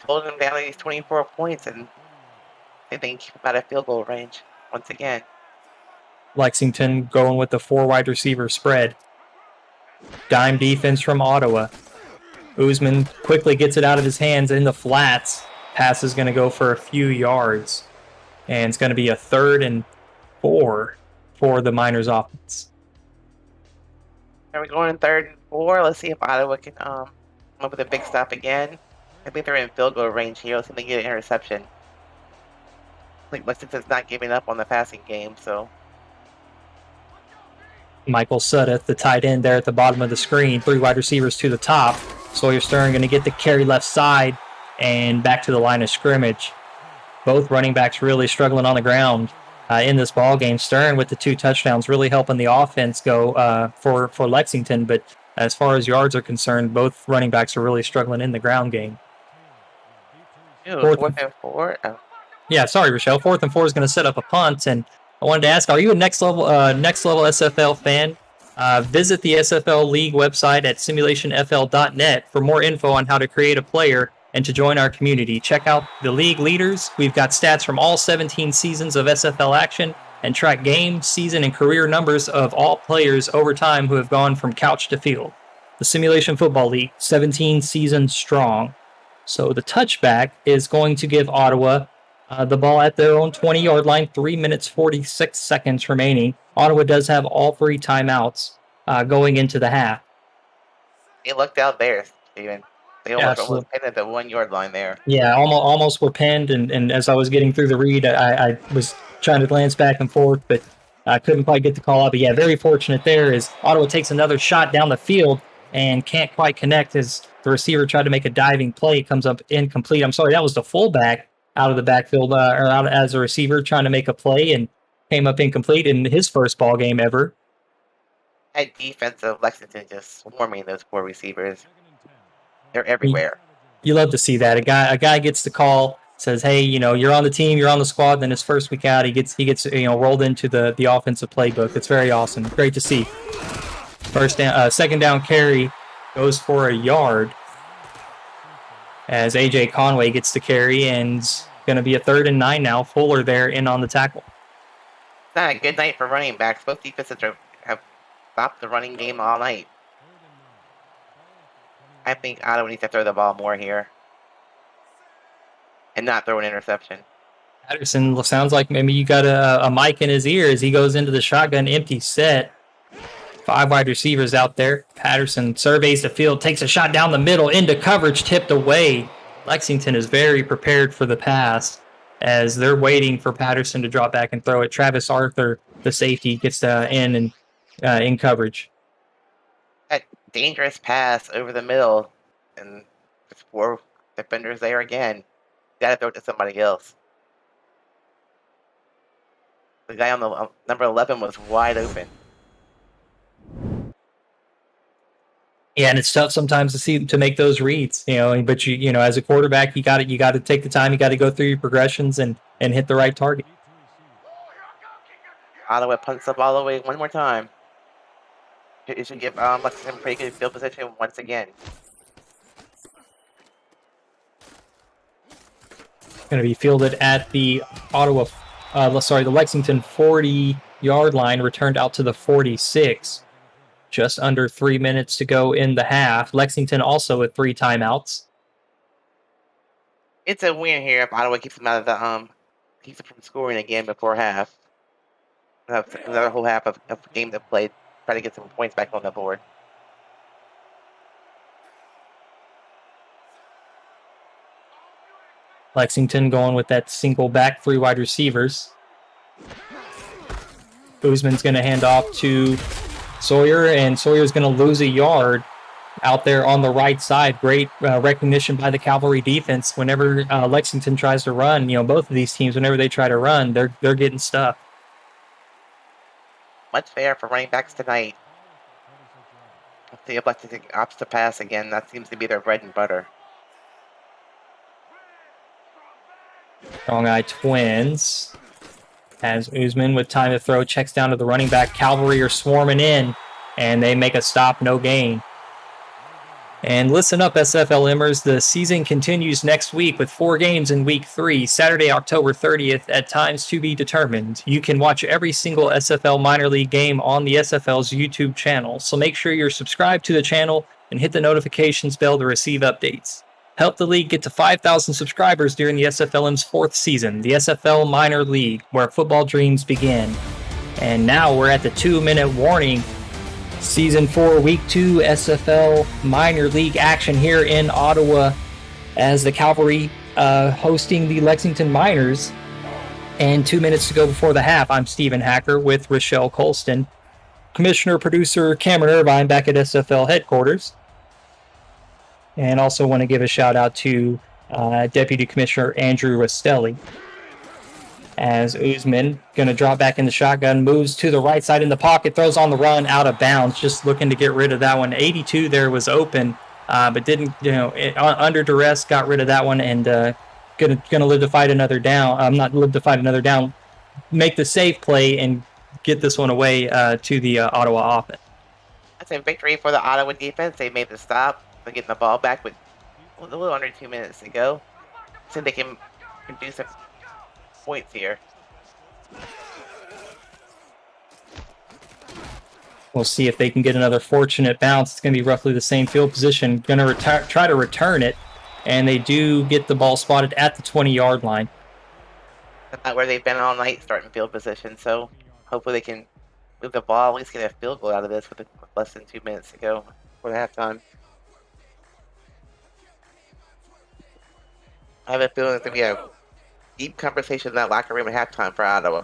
holding them down at these 24 points, and they can keep them out of field goal range once again. Lexington going with the 4 wide receiver spread. Dime defense from Ottawa. Usman quickly gets it out of his hands in the flats. Pass is going to go for a few yards, and it's going to be a 3rd and 4 for the Miners offense. Are we going 3rd and 4? Let's see if Ottawa can come up with a big stop again. I think they're in field goal range here. Let's see if they get an interception. I think Lexington's not giving up on the passing game, so. Michael Sudduth, the tight end there at the bottom of the screen. 3 wide receivers to the top. Sawyer Stern going to get the carry left side and back to the line of scrimmage. Both running backs really struggling on the ground in this ball game. Stern with the 2 touchdowns really helping the offense go for Lexington, but as far as yards are concerned, both running backs are really struggling in the ground game. 4th and 4? Oh. Yeah, sorry, Rochelle. 4th and 4 is going to set up a punt, and I wanted to ask, are you a next level SFL fan? Visit the SFL League website at simulationfl.net for more info on how to create a player and to join our community. Check out the league leaders. We've got stats from all 17 seasons of SFL action, and track game, season, and career numbers of all players over time who have gone from couch to field. The Simulation Football League, 17 seasons strong. So the touchback is going to give Ottawa the ball at their own 20-yard line, 3 minutes, 46 seconds remaining. Ottawa does have all 3 timeouts going into the half. They looked out there, Steven. They almost pinned at the 1-yard line there. Yeah, almost were pinned, and as I was getting through the read, I was trying to glance back and forth, but I couldn't quite get the call out. But yeah, very fortunate there as Ottawa takes another shot down the field and can't quite connect as The receiver tried to make a diving play, comes up incomplete. I'm sorry, that was the fullback out of the backfield, or out as a receiver trying to make a play and came up incomplete in his first ball game ever. That defense of Lexington just swarming those poor receivers. They're everywhere. You love to see that. A guy gets the call, says, "Hey, you're on the team, you're on the squad." Then his first week out, he gets rolled into the offensive playbook. It's very awesome. Great to see. Second down carry goes for a yard as AJ Conway gets the carry, and it's going to be a 3rd and 9 now. Fuller there in on the tackle. It's not a good night for running backs. Both defenses have stopped the running game all night. I think Ottawa needs to throw the ball more here and not throw an interception. Patterson sounds like maybe you got a mic in his ear as he goes into the shotgun empty set. 5 wide receivers out there. Patterson surveys the field, takes a shot down the middle into coverage, tipped away. Lexington is very prepared for the pass as they're waiting for Patterson to drop back and throw it. Travis Arthur, the safety, gets in coverage. That dangerous pass over the middle, and there's 4 defenders there again. Got to throw it to somebody else. The guy on the number 11 was wide open. Yeah, and it's tough sometimes to make those reads, but as a quarterback, you got to take the time, you got to go through your progressions and hit the right target. Ottawa punts the ball away one more time. It should give Lexington pretty good field position once again. Going to be fielded at the the Lexington 40-yard line, returned out to the 46. Just under 3 minutes to go in the half. Lexington also with 3 timeouts. It's a win here if Ottawa keeps them out of the keeps them from scoring again before half. Another whole half of game to play. Try to get some points back on the board. Lexington going with that single back, 3 wide receivers. Boozman's going to hand off to Sawyer, and Sawyer's going to lose a yard out there on the right side. Great recognition by the Cavalry defense. Whenever Lexington tries to run, both of these teams, whenever they try to run, they're getting stuff. Much fair for running backs tonight. Let's see if Lexington opts to pass again. That seems to be their bread and butter. Strong Eye Twins has Usman with time to throw, checks down to the running back. Cavalry are swarming in, and they make a stop, no gain. And listen up, SFLmers, the season continues next week with 4 games in Week 3, Saturday, October 30th, at times to be determined. You can watch every single SFL minor league game on the SFL's YouTube channel, so make sure you're subscribed to the channel and hit the notifications bell to receive updates. Help the league get to 5,000 subscribers during the SFLm's 4th season, the SFL Minor League, where football dreams begin. And now we're at the 2-minute warning. Season 4, Week 2, SFL Minor League action here in Ottawa as the Cavalry hosting the Lexington Miners. And 2 minutes to go before the half, I'm Stephen Hacker with Rochelle Colston. Commissioner-producer Cameron Irvine back at SFL headquarters. And also want to give a shout out to Deputy Commissioner Andrew Rastelli. As Usman going to drop back in the shotgun, moves to the right side in the pocket, throws on the run, out of bounds, just looking to get rid of that one. 82 there was open, but didn't, under duress, got rid of that one, and gonna live to fight another down. Not live to fight another down, make the safe play and get this one away to the Ottawa offense. That's a victory for the Ottawa defense. They made the stop. They're getting the ball back with a little under 2 minutes to go, so they can produce some points here. We'll see if they can get another fortunate bounce. It's going to be roughly the same field position. Going to try to return it, and they do get the ball spotted at the 20-yard line. That's not where they've been all night, starting field position, so hopefully they can move the ball, at least get a field goal out of this with less than 2 minutes to go for the halftime. I have a feeling it's going to be a deep conversation in that locker room at halftime for Ottawa.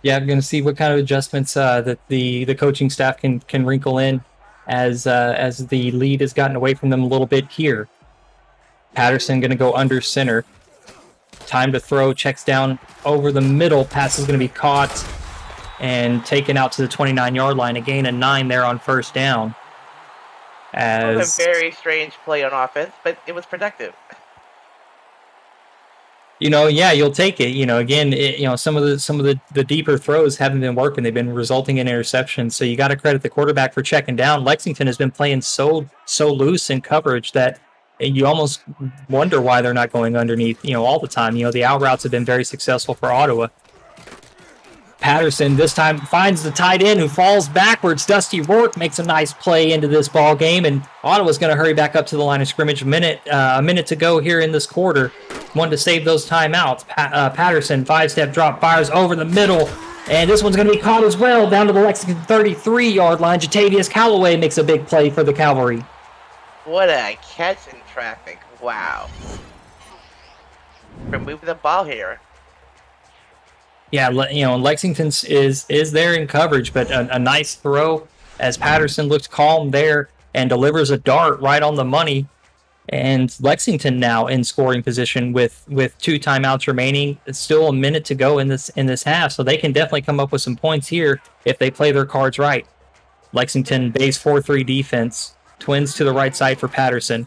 Yeah, I'm going to see what kind of adjustments that the coaching staff can wrinkle in as the lead has gotten away from them a little bit here. Patterson going to go under center. Time to throw, checks down over the middle. Pass is going to be caught and taken out to the 29-yard line. A gain of 9 there on first down. It was a very strange play on offense, but it was productive. Yeah, you'll take it. Again, some of the deeper throws haven't been working. They've been resulting in interceptions. So you got to credit the quarterback for checking down. Lexington has been playing so loose in coverage that you almost wonder why they're not going underneath, all the time. The out routes have been very successful for Ottawa. Patterson this time finds the tight end who falls backwards. Dusty Rourke makes a nice play into this ball game, and Ottawa's going to hurry back up to the line of scrimmage. A minute to go here in this quarter. Wanted to save those timeouts. Patterson, 5-step drop, fires over the middle, and this one's going to be caught as well down to the Lexington 33-yard line. Jatavius Callaway makes a big play for the Cavalry. What a catch in traffic. Wow. We're moving the ball here. Yeah, Lexington is there in coverage, but a nice throw as Patterson looks calm there and delivers a dart right on the money. And Lexington now in scoring position with 2 timeouts remaining. It's still a minute to go in this half, so they can definitely come up with some points here if they play their cards right. Lexington base 4-3 defense. Twins to the right side for Patterson.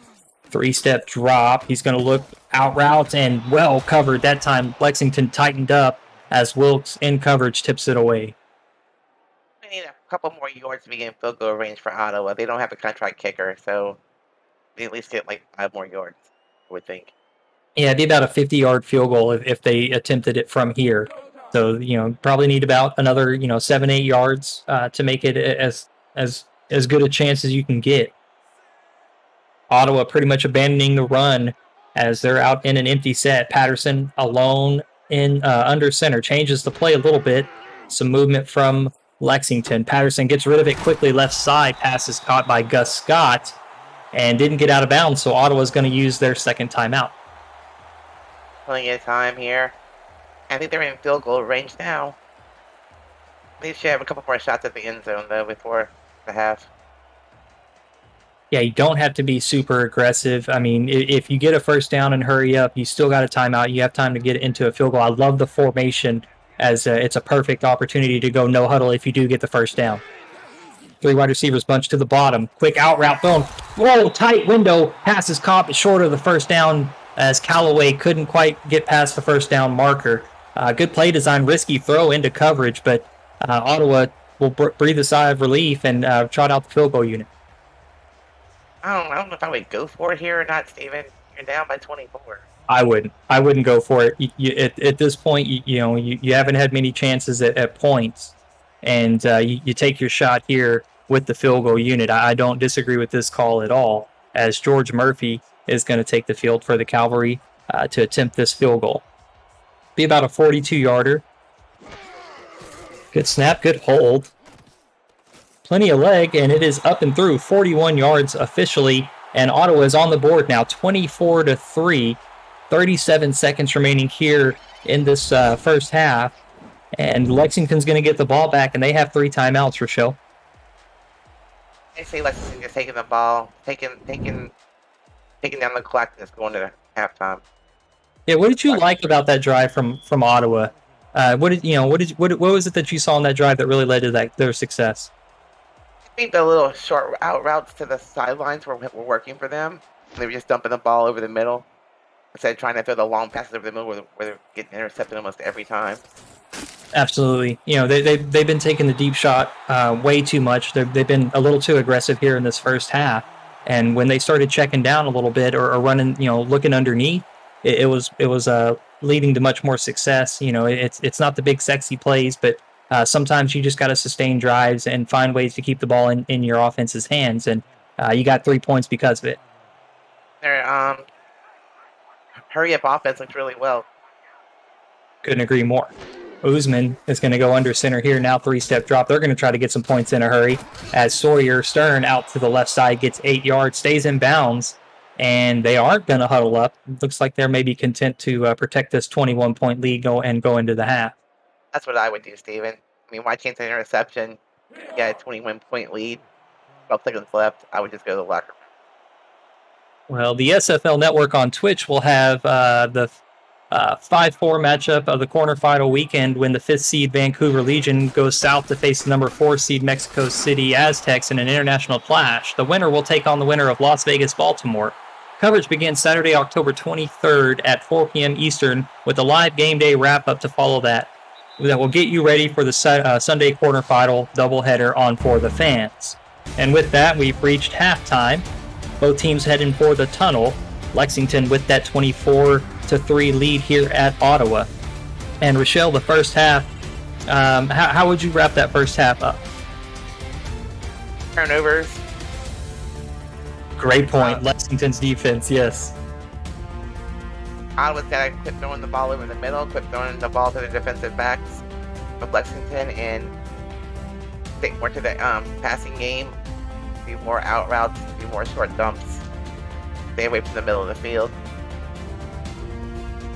3-step drop. He's going to look out route and well covered that time. Lexington tightened up as Wilkes in coverage tips it away. We need a couple more yards to be in field goal range for Ottawa. They don't have a contract kicker, so they at least get like 5 more yards, I would think. Yeah, it'd be about a 50-yard field goal if they attempted it from here. So, probably need about another, 7-8 yards to make it as good a chance as you can get. Ottawa pretty much abandoning the run as they're out in an empty set. Patterson alone in under center. Changes the play a little bit. Some movement from Lexington. Patterson gets rid of it quickly. Left side. Pass is caught by Gus Scott and didn't get out of bounds, so Ottawa's going to use their second timeout. Plenty of time here. I think they're in field goal range now. They should have a couple more shots at the end zone, though, before the half. Yeah, you don't have to be super aggressive. I mean, if you get a first down and hurry up, you still got a timeout. You have time to get into a field goal. I love the formation as it's a perfect opportunity to go no huddle if you do get the first down. 3 wide receivers bunch to the bottom. Quick out route thrown. Whoa, tight window. Pass is caught but short of the first down as Callaway couldn't quite get past the first down marker. Good play design, risky throw into coverage, but Ottawa will breathe a sigh of relief and trot out the field goal unit. I don't know if I would go for it here or not, Steven. You're down by 24. I wouldn't go for it. At this point, you haven't had many chances at points, and you take your shot here with the field goal unit. I don't disagree with this call at all, as George Murphy is going to take the field for the Cavalry to attempt this field goal. Be about a 42-yarder. Good snap, good hold. Plenty of leg, and it is up and through. 41 yards officially, and Ottawa is on the board now, 24-3. 37 seconds remaining here in this first half, and Lexington's going to get the ball back, and they have 3 timeouts, Rochelle. I say Lexington is taking the ball, taking down the clock, and it's going to halftime. Yeah, what did you like about that drive from Ottawa? What was it that you saw on that drive that really led to their success? I think the little short out routes to the sidelines were working for them. They were just dumping the ball over the middle instead of trying to throw the long passes over the middle where they're getting intercepted almost every time. Absolutely. They've been taking the deep shot way too much. They've been a little too aggressive here in this first half. And when they started checking down a little bit or running, looking underneath, it was leading to much more success. It's not the big sexy plays, but sometimes you just got to sustain drives and find ways to keep the ball in your offense's hands. And you got 3 points because of it. Their hurry-up offense looks really well. Couldn't agree more. Usman is going to go under center here. Now 3-step drop. They're going to try to get some points in a hurry as Sawyer Stern out to the left side gets 8 yards, stays in bounds, and they aren't going to huddle up. Looks like they're maybe content to protect this 21-point lead and go into the half. That's what I would do, Steven. I mean, why chance an interception? You got a 21-point lead. 12 seconds left, I would just go to the locker room. Well, the SFL network on Twitch will have the 5-4 matchup of the quarterfinal weekend when the 5th seed Vancouver Legion goes south to face the number 4 seed Mexico City Aztecs in an international clash. The winner will take on the winner of Las Vegas Baltimore. Coverage begins Saturday, October 23rd at 4 p.m. Eastern with a live game day wrap-up to follow that will get you ready for the Sunday quarterfinal doubleheader on For the Fans. And with that, we've reached halftime. Both teams heading for the tunnel. Lexington with that 24-3 lead here at Ottawa. And Rochelle, the first half, how would you wrap that first half up? Turnovers. Great point. Lexington's defense, yes. Ottawa's got to quit throwing the ball over the middle, quit throwing the ball to the defensive backs of Lexington, and stick more to the passing game, do more out routes, do more short dumps, stay away from the middle of the field.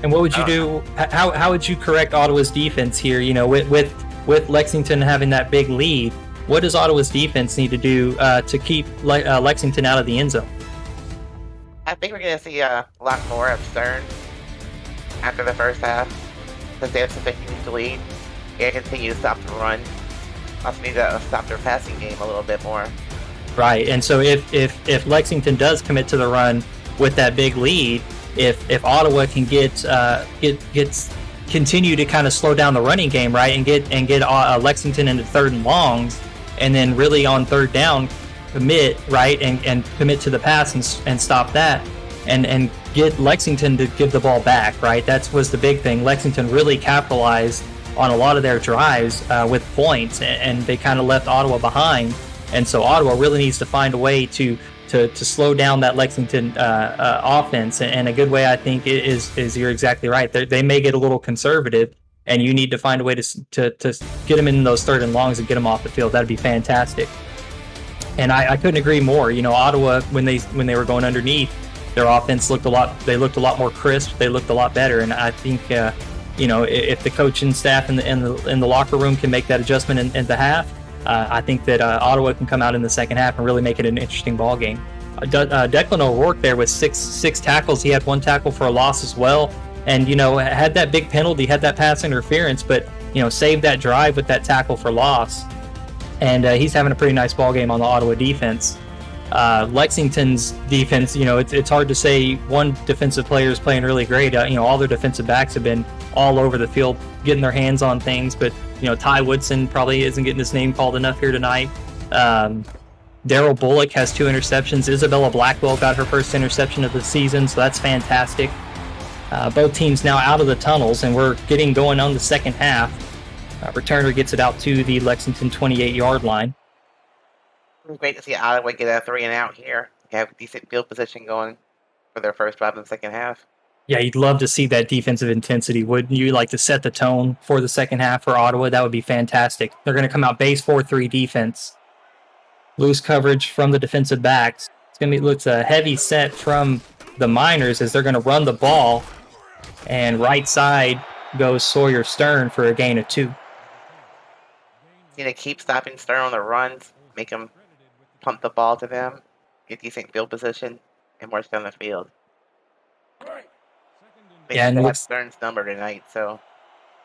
And what would you do? How would you correct Ottawa's defense here? You know, with Lexington having that big lead, what does Ottawa's defense need to do to keep Lexington out of the end zone? I think we're going to see a lot more of Stern after the first half, since they have such a huge lead. They continue to stop the run. Also need to stop their passing game a little bit more. Right, and so if Lexington does commit to the run with that big lead, if Ottawa can continue to kind of slow down the running game, right, and get Lexington into 3rd and longs, and then really on 3rd down commit, right, and commit to the pass and stop that, and get Lexington to give the ball back, right. That was the big thing. Lexington really capitalized on a lot of their drives with points, and they kind of left Ottawa behind. And so Ottawa really needs to find a way to slow down that Lexington offense. And a good way, I think, is you're exactly right. They may get a little conservative, and you need to find a way to get them in those 3rd and longs and get them off the field. That'd be fantastic. And I couldn't agree more. You know, Ottawa, when they were going underneath, their offense looked a lot more crisp. They looked a lot better. And I think you know, if the coaching staff in the locker room can make that adjustment in the half, I think that Ottawa can come out in the second half and really make it an interesting ball game. Declan O'Rourke there with six tackles. He had 1 tackle for a loss as well, and you know, had that big penalty, had that pass interference, but you know, saved that drive with that tackle for loss. And he's having a pretty nice ball game on the Ottawa defense. Lexington's defense, you know, it's hard to say one defensive player is playing really great. You know, all their defensive backs have been all over the field getting their hands on things, but you know, Ty Woodson probably isn't getting his name called enough here tonight. Daryl Bullock has 2 interceptions. Isabella Blackwell got her first interception of the season, so that's fantastic. Both teams now out of the tunnels, and we're getting going on the second half. Returner gets it out to the Lexington 28-yard line. It's great to see Ottawa get a 3 and out here. They have decent field position going for their first drive in the second half. Yeah, you'd love to see that defensive intensity. Wouldn't you like to set the tone for the second half for Ottawa? That would be fantastic. They're going to come out base 4-3 defense. Loose coverage from the defensive backs. Looks a heavy set from the Miners as they're going to run the ball. And right side goes Sawyer Stern for a gain of 2. Need to keep stopping Stern on the runs, make him pump the ball to them, get decent field position, and march down the field. They have Stern's number tonight, so.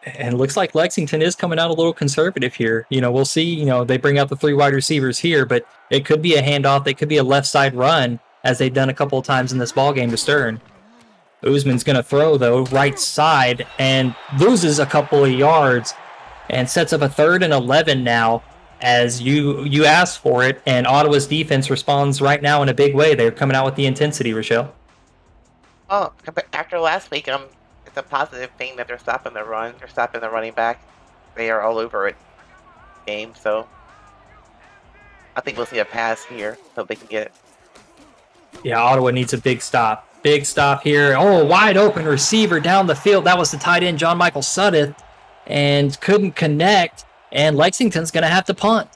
And it looks like Lexington is coming out a little conservative here. You know, we'll see. You know, they bring out the 3 wide receivers here, but it could be a handoff. It could be a left side run, as they've done a couple of times in this ball game to Stern. Usman's going to throw, though, right side, and loses a couple of yards, and sets up a 3rd and 11 now, as you asked for it, and Ottawa's defense responds right now in a big way. They're coming out with the intensity, Rochelle. Well, after last week, it's a positive thing that they're stopping the run. They're stopping the running back. They are all over it game, so I think we'll see a pass here so they can get it. Yeah, Ottawa needs a big stop. Big stop here. Oh, wide open receiver down the field. That was the tight end, John Michael Suddeth, and couldn't connect, and Lexington's going to have to punt.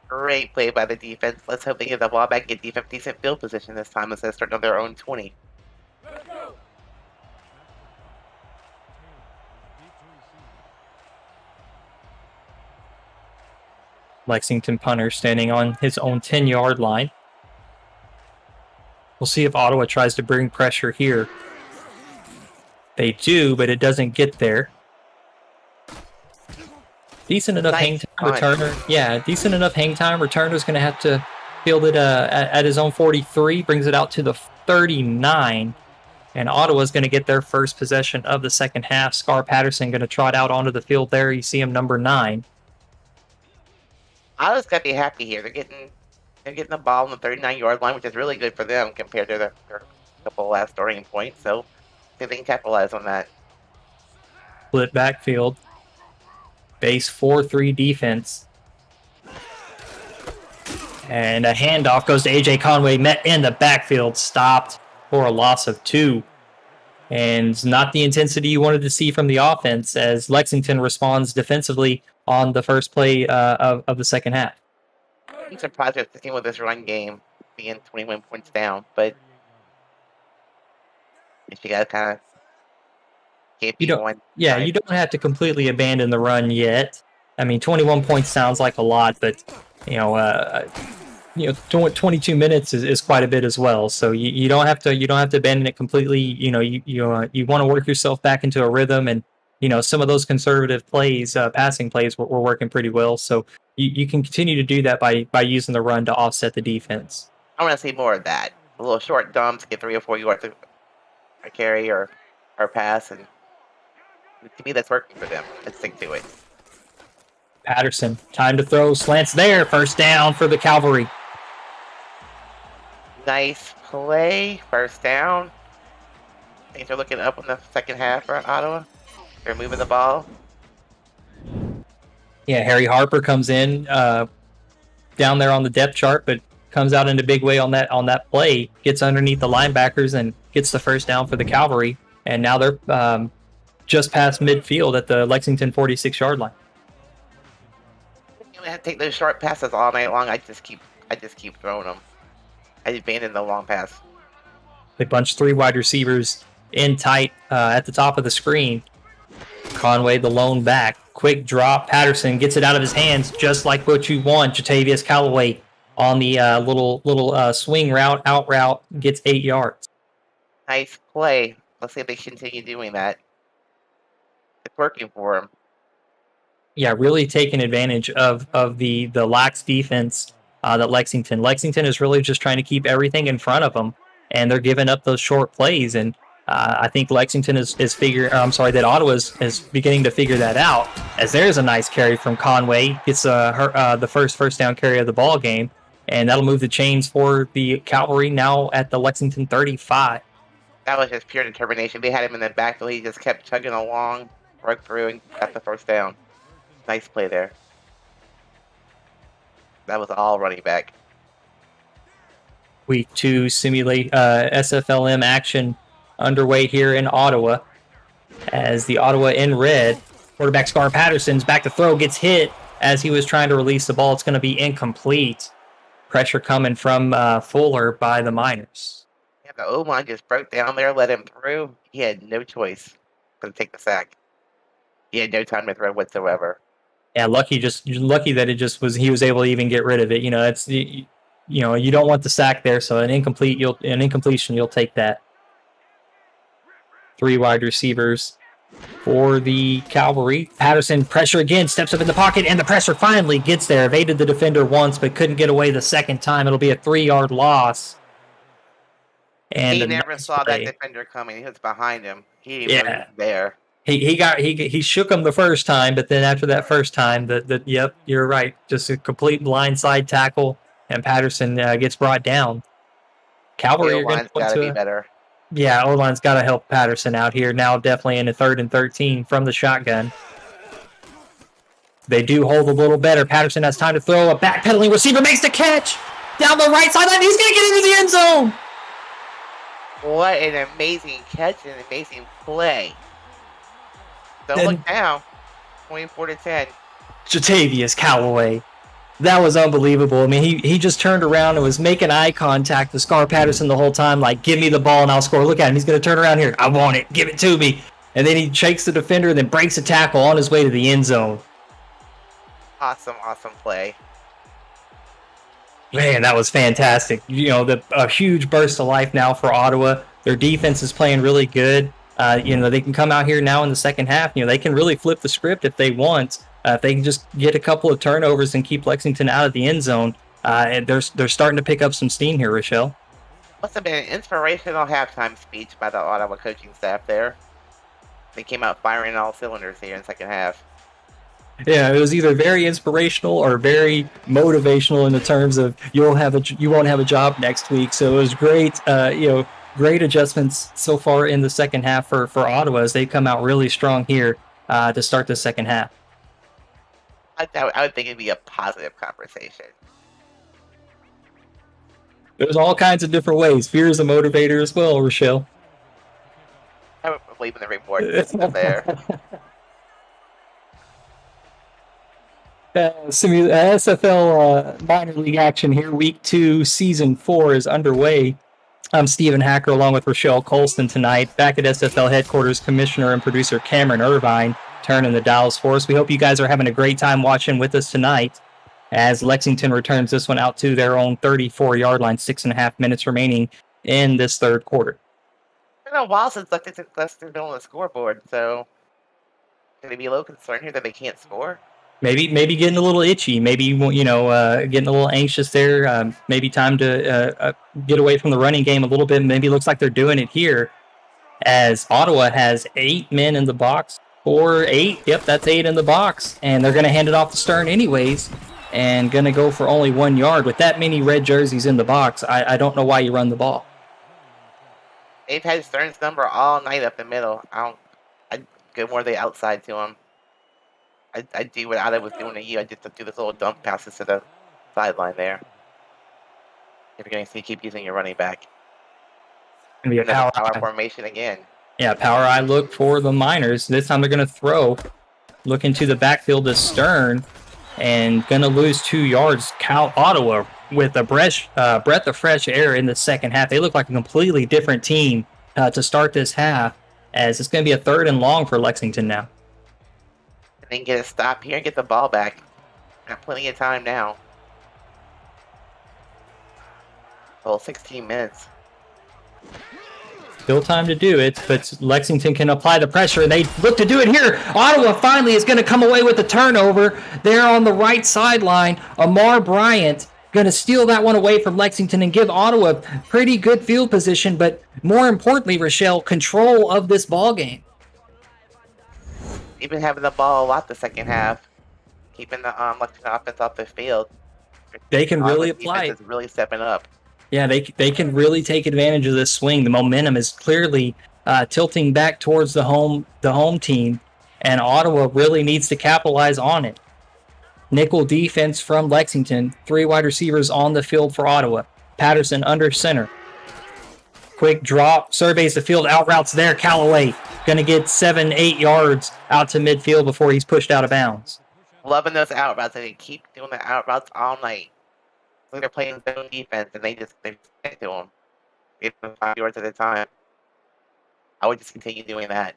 Great play by the defense. Let's hope they get the ball back, get decent field position this time instead of starting on their own 20. Lexington punter standing on his own 10-yard line. We'll see if Ottawa tries to bring pressure here. They do, but it doesn't get there. Decent enough hang time. Returner. Yeah, decent enough hang time. Returner's going to have to field it at his own 43. Brings it out to the 39. And Ottawa's going to get their first possession of the second half. Scar Patterson going to trot out onto the field there. You see him, number 9. Ottawa's got to be happy here. They're getting the ball on the 39-yard line, which is really good for them compared to their couple last starting points. So they can capitalize on that. Split backfield. Base 4-3 defense. And a handoff goes to A.J. Conway, met in the backfield, stopped for a loss of 2. And not the intensity you wanted to see from the offense as Lexington responds defensively on the first play of the second half. I'm surprised they're sticking with this run game, being 21 points down, but you got to kind of keep going. Yeah, you don't have to completely abandon the run yet. I mean, 21 points sounds like a lot, but 22 minutes is quite a bit as well. So you don't have to abandon it completely. You want to work yourself back into a rhythm, and some of those conservative plays, passing plays, were working pretty well. So you can continue to do that by using the run to offset the defense. I want to see more of that. A little short dumps, get 3 or 4 yards a carry or pass, and to me that's working for them. Let's stick to it. Patterson, time to throw, slants there, first down for the Cavalry. Nice play, first down. Things are looking up in the second half for Ottawa. They're moving the ball. Yeah, Harry Harper comes in down there on the depth chart, but comes out in a big way on that play, gets underneath the linebackers and gets the first down for the Cavalry. And now they're just past midfield at the Lexington 46-yard line. You have to take those short passes all night long. I just keep throwing them. I abandoned the long pass. They bunch 3 wide receivers in tight at the top of the screen. Conway, the lone back. Quick drop. Patterson gets it out of his hands, just like what you want. Jatavius Callaway on the little swing route, out route, gets 8 yards. Nice play. Let's see if they continue doing that. It's working for them. Yeah, really taking advantage of the lax defense that Lexington is really just trying to keep everything in front of them, and they're giving up those short plays. And I think Lexington that Ottawa is beginning to figure that out. As there's a nice carry from Conway, gets the first down carry of the ball game, and that'll move the chains for the Cavalry now at the Lexington 35. That was just pure determination. They had him in the backfield. He just kept chugging along, broke through, and got the first down. Nice play there. That was all running back. Week 2 SFLm action underway here in Ottawa. As the Ottawa in red, quarterback Scar Patterson's back to throw, gets hit as he was trying to release the ball. It's going to be incomplete. Pressure coming from Fuller by the Miners. Yeah, the O-line just broke down there, let him through. He had no choice but to take the sack. He had no time to throw whatsoever. Yeah, lucky that he was able to even get rid of it. You don't want the sack there, so an incompletion you'll take that. 3 wide receivers for the Cavalry. Patterson, pressure again, steps up in the pocket, and the pressure finally gets there. Evaded the defender once, but couldn't get away the second time. It'll be a 3-yard loss. And he never saw that defender coming. He was behind him. He was there. He shook him the first time, but then after that first time, yep, you're right. Just a complete blindside tackle, and Patterson gets brought down. Cavalry are going to got to be better. Yeah, O-line's got to help Patterson out here. Now definitely in a 3rd and 13 from the shotgun. They do hold a little better. Patterson has time to throw. A backpedaling receiver makes the catch down the right sideline. He's going to get into the end zone. What an amazing catch and amazing play. Don't look down. 24-10. Jatavius Callaway. That was unbelievable. I mean, he just turned around and was making eye contact with Scar Patterson the whole time, like, give me the ball and I'll score. Look at him. He's going to turn around here. I want it. Give it to me. And then he shakes the defender and then breaks a tackle on his way to the end zone. Awesome play. Man, that was fantastic. A huge burst of life now for Ottawa. Their defense is playing really good. They can come out here now in the second half. They can really flip the script if they want. If they can just get a couple of turnovers and keep Lexington out of the end zone, and they're starting to pick up some steam here, Rochelle. Must have been an inspirational halftime speech by the Ottawa coaching staff there. They came out firing all cylinders here in the second half. Yeah, it was either very inspirational or very motivational in the terms of you won't have a job next week. So it was great. Great adjustments so far in the second half for Ottawa as they come out really strong here to start the second half. I would think it'd be a positive conversation. There's all kinds of different ways. Fear is a motivator as well, Rochelle. I would believe in the reward system there. SFL minor league action here. Week 2, season 4 is underway. I'm Stephen Hacker along with Rochelle Colston tonight. Back at SFL headquarters, Commissioner and producer Cameron Irvine turning the dials for us. We hope you guys are having a great time watching with us tonight as Lexington returns this one out to their own 34-yard line, 6.5 minutes remaining in this third quarter. It's been a while since Lexington's been on the scoreboard, so can they be a little concerned here that they can't score? Maybe getting a little itchy. Maybe getting a little anxious there. Maybe time to get away from the running game a little bit. Maybe it looks like they're doing it here, as Ottawa has 8 men in the box. 8. Yep, that's 8 in the box, and they're going to hand it off to Stern anyways, and going to go for only 1 yard with that many red jerseys in the box. I don't know why you run the ball. They've had Stern's number all night up the middle. I'd go more the outside to him. I do what Ottawa was doing to you. I just do this little dump passes to the sideline there. If you're going to keep using your running back. Going to be a power formation again. Yeah, power eye look for the Miners. This time they're going to throw. Look into the backfield to Stern. And going to lose 2 yards. Ottawa with a breath of fresh air in the second half. They look like a completely different team to start this half, as it's going to be a 3rd and long for Lexington now. And then get a stop here and get the ball back. Got plenty of time now. Well, 16 minutes. Still time to do it, but Lexington can apply the pressure, and they look to do it here. Ottawa finally is going to come away with the turnover there on the right sideline. Amar Bryant going to steal that one away from Lexington and give Ottawa pretty good field position, but more importantly, Rochelle, control of this ball game. They've been having the ball a lot the second half, keeping the Lexington offense off the field. They can really apply it. Is really stepping up. Yeah, they can really take advantage of this swing. The momentum is clearly tilting back towards the home team, and Ottawa really needs to capitalize on it. Nickel defense from Lexington. 3 wide receivers on the field for Ottawa. Patterson under center. Quick drop, surveys the field, out routes there. Callaway going to get 7-8 yards out to midfield before he's pushed out of bounds. Loving those out routes, and they keep doing the out routes all night. Like they're playing zone defense, and they stick to them. Get them 5 yards at a time. I would just continue doing that.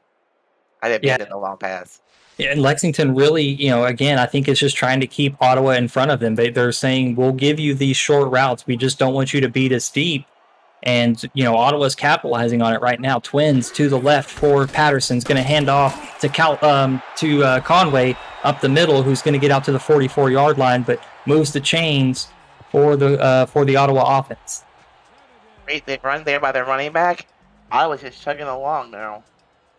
I didn't beat it in the long pass. Yeah, and Lexington really, again, I think it's just trying to keep Ottawa in front of them. They're saying, we'll give you these short routes. We just don't want you to beat us deep. And, Ottawa's capitalizing on it right now. Twins to the left for Patterson's going to hand off to Conway up the middle, who's going to get out to the 44-yard line, but moves the chains for the Ottawa offense. Great, they run there by their running back. Ottawa's just chugging along now.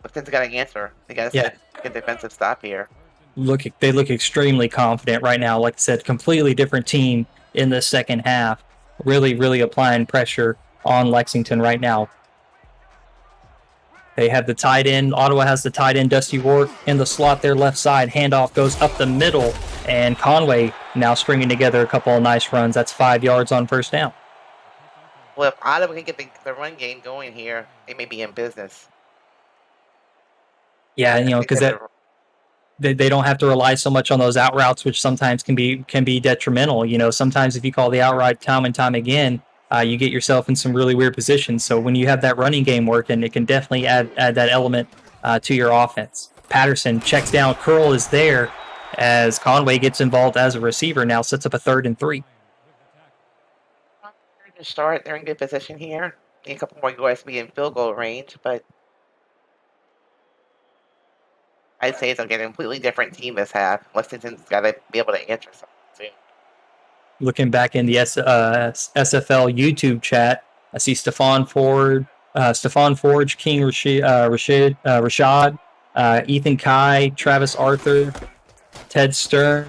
Lexington's got to answer. They got to set a defensive stop here. They look extremely confident right now. Like I said, completely different team in the second half. Really, really applying pressure on Lexington right now. They have the tight end. Ottawa has the tight end, Dusty Ward, in the slot there, left side. Handoff goes up the middle, and Conway now stringing together a couple of nice runs. That's 5 yards on first down. Well, if Ottawa can get the run game going here, they may be in business. Yeah, because they don't have to rely so much on those out routes, which sometimes can be detrimental. Sometimes if you call the out route time and time again, you get yourself in some really weird positions. So when you have that running game working, it can definitely add that element to your offense. Patterson checks down. Curl is there as Conway gets involved as a receiver now, sets up a 3rd and 3. to start. They're in good position here. Need a couple more guys to be in field goal range, but I'd say it's going to get a completely different team this half. Lexington's got to be able to answer something soon. Looking back in the SFL YouTube chat, I see Stefan Forge, King Rashad, Ethan Kai, Travis Arthur, Ted Stern,